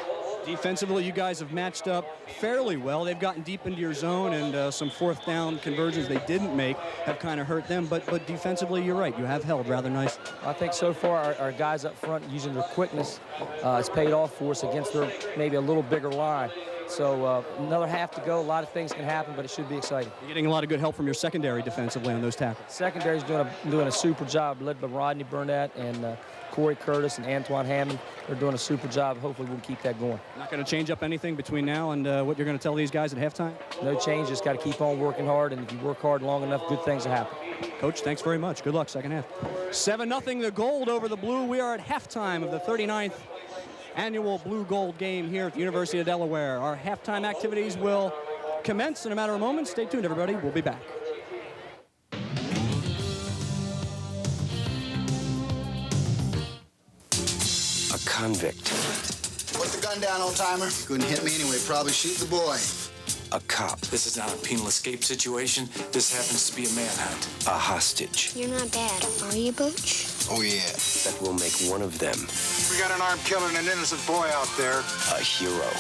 Defensively, you guys have matched up fairly well. They've gotten deep into your zone, and some 4th down conversions they didn't make have kind of hurt them. But defensively, you're right. You have held rather nice. I think so far our guys up front using their quickness has paid off for us against their maybe a little bigger line. So another half to go. A lot of things can happen, but it should be exciting. You're getting a lot of good help from your secondary defensively on those tackles. Secondary's doing a super job, led by Rodney Burnett and Corey Curtis and Antoine Hammond. They're doing a super job. Hopefully we can keep that going. Not going to change up anything between now and what you're going to tell these guys at halftime? No change. Just got to keep on working hard, and if you work hard long enough, good things will happen. Coach, thanks very much. Good luck second half. 7-0 the Gold over the Blue. We are at halftime of the 39th annual Blue-Gold game here at the University of Delaware. Our halftime activities will commence in a matter of moments. Stay tuned, everybody. We'll be back. A convict. Put the gun down, old timer. Couldn't hit me anyway. Probably shoot the boy. A cop. This is not a penal escape situation. This happens to be a manhunt. A hostage. You're not bad, are you, Booch? Oh, yeah. That will make one of them We got an armed killer and an innocent boy out there. a hero.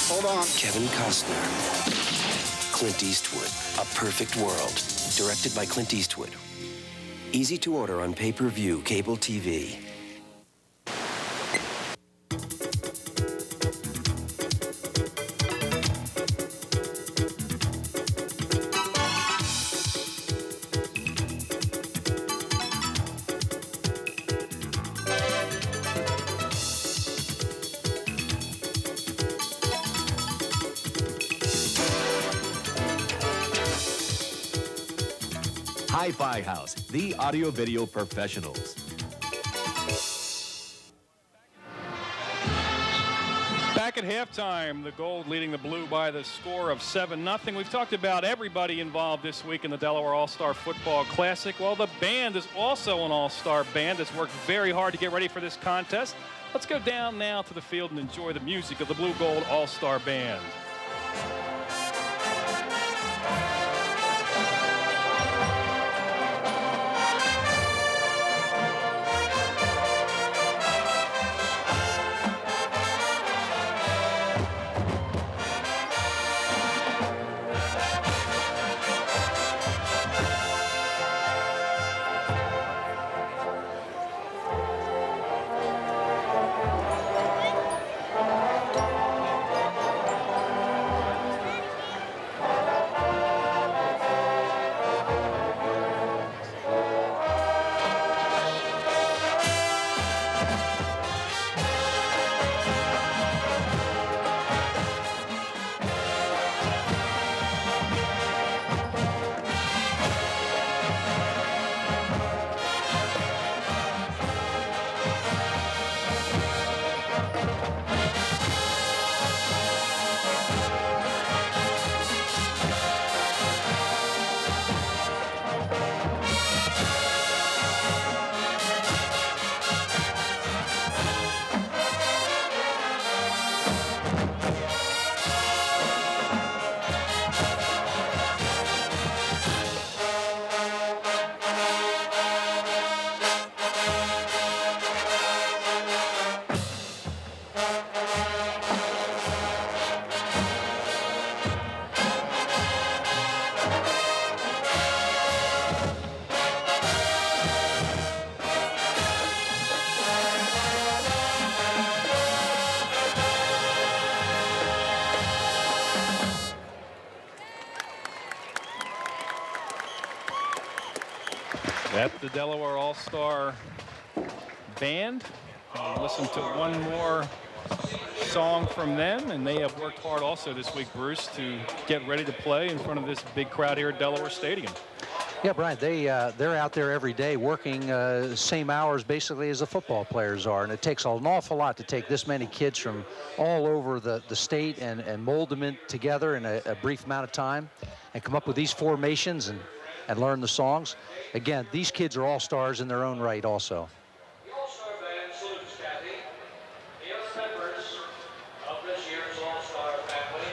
Hold on. Kevin Costner. Clint Eastwood. A Perfect World. Directed by Clint Eastwood. Easy to order on pay-per-view cable TV. Hi-Fi House, the audio-video professionals. Back at halftime, the Gold leading the Blue by the score of 7-0. We've talked about everybody involved this week in the Delaware All-Star Football Classic. Well, the band is also an all-star band that's worked very hard to get ready for this contest. Let's go down now to the field and enjoy the music of the Blue-Gold All-Star Band. That's the Delaware All-Star Band. We'll listen to one more song from them, and they have worked hard also this week, Bruce, to get ready to play in front of this big crowd here at Delaware Stadium. Yeah, Brian, they're out there every day working same hours basically as the football players are, and it takes an awful lot to take this many kids from all over the state and mold them in together in a brief amount of time and come up with these formations and learn the songs. Again, these kids are all stars in their own right also. The All-Star Band salutes Kathy, the other members of this year's All-Star family,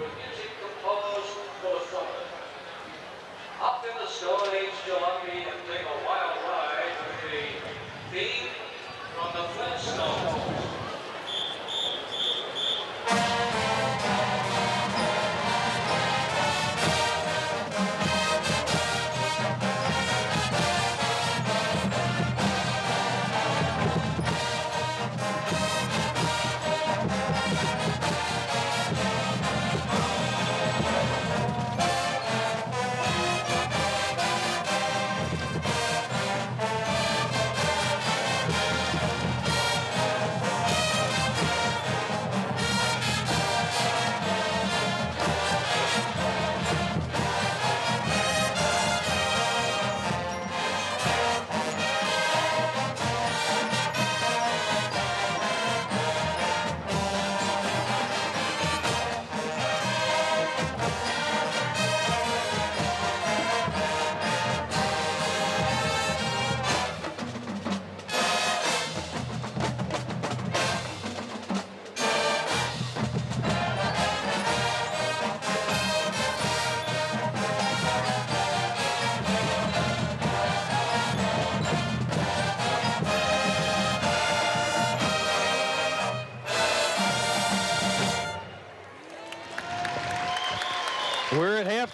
with music composed for the trumpet. Up in the sky, jalopy, and take a wild ride with the theme from the Flintstones.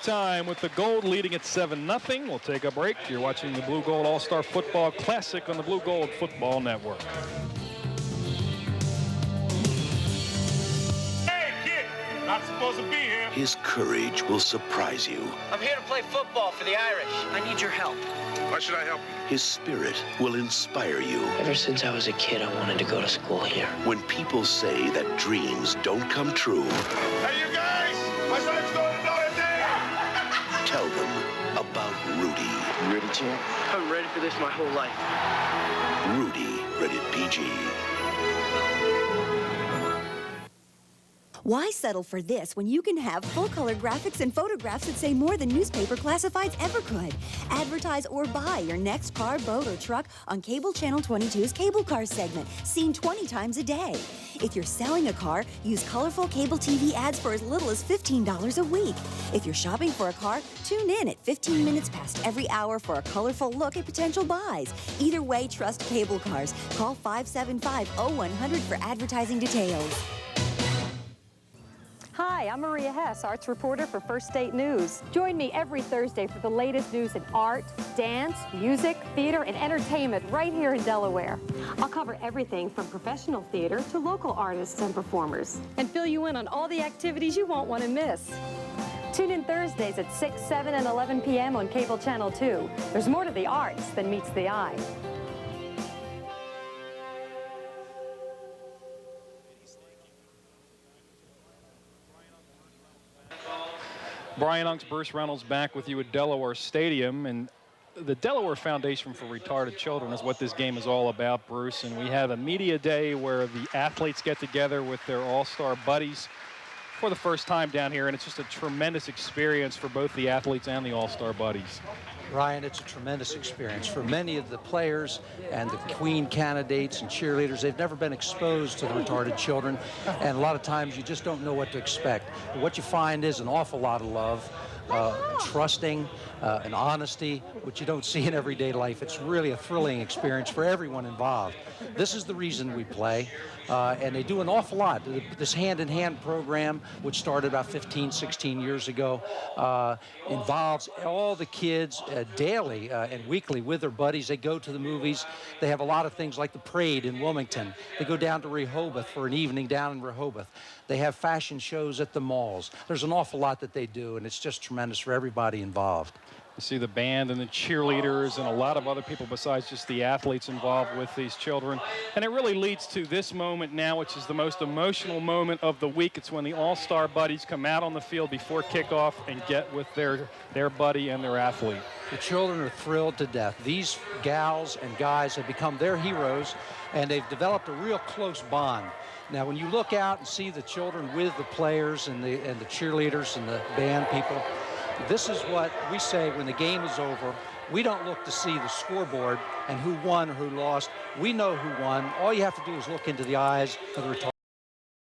halftime with the Gold leading at 7-0. We'll take a break. You're watching the Blue Gold All-Star Football Classic on the Blue Gold Football Network. Hey, kid, not supposed to be here. His courage will surprise you. I'm here to play football for the Irish. I need your help. Why should I help you? His spirit will inspire you. Ever since I was a kid, I wanted to go to school here. When people say that dreams don't come true, Hey, you guys, my son's going to Notre Dame. tell them about Rudy. You ready, champ? I've been ready for this my whole life. Rudy, rated PG. Why settle for this when you can have full-color graphics and photographs that say more than newspaper classifieds ever could? Advertise or buy your next car, boat, or truck on Cable Channel 22's Cable Cars segment, seen 20 times a day. If you're selling a car, use colorful cable TV ads for as little as $15 a week. If you're shopping for a car, tune in at 15 minutes past every hour for a colorful look at potential buys. Either way, trust Cable Cars. Call 575-0100 for advertising details. Hi, I'm Maria Hess, arts reporter for First State News. Join me every Thursday for the latest news in art, dance, music, theater, and entertainment right here in Delaware. I'll cover everything from professional theater to local artists and performers, and fill you in on all the activities you won't want to miss. Tune in Thursdays at 6, 7, and 11 p.m. on Cable Channel 2. There's more to the arts than meets the eye. Brian Unks, Bruce Reynolds back with you at Delaware Stadium. And the Delaware Foundation for Retarded Children is what this game is all about, Bruce. And we have a media day where the athletes get together with their all-star buddies for the first time down here. And it's just a tremendous experience for both the athletes and the all-star buddies. Ryan, it's a tremendous experience. For many of the players and the Queen candidates and cheerleaders, they've never been exposed to the retarded children, and a lot of times you just don't know what to expect. But what you find is an awful lot of love, trusting, and honesty, which you don't see in everyday life. It's really a thrilling experience for everyone involved. This is the reason we play, and they do an awful lot. This hand-in-hand program, which started about 15, 16 years ago, involves all the kids daily and weekly with their buddies. They go to the movies. They have a lot of things like the parade in Wilmington. They go down to Rehoboth for an evening down in Rehoboth. They have fashion shows at the malls. There's an awful lot that they do, and it's just tremendous for everybody involved. You see the band and the cheerleaders and a lot of other people besides just the athletes involved with these children. And it really leads to this moment now, which is the most emotional moment of the week. It's when the all-star buddies come out on the field before kickoff and get with their buddy and their athlete. The children are thrilled to death. These gals and guys have become their heroes, and they've developed a real close bond. Now, when you look out and see the children with the players and the cheerleaders and the band people, this is what we say when the game is over. We don't look to see the scoreboard and who won or who lost. We know who won. All you have to do is look into the eyes of the retarded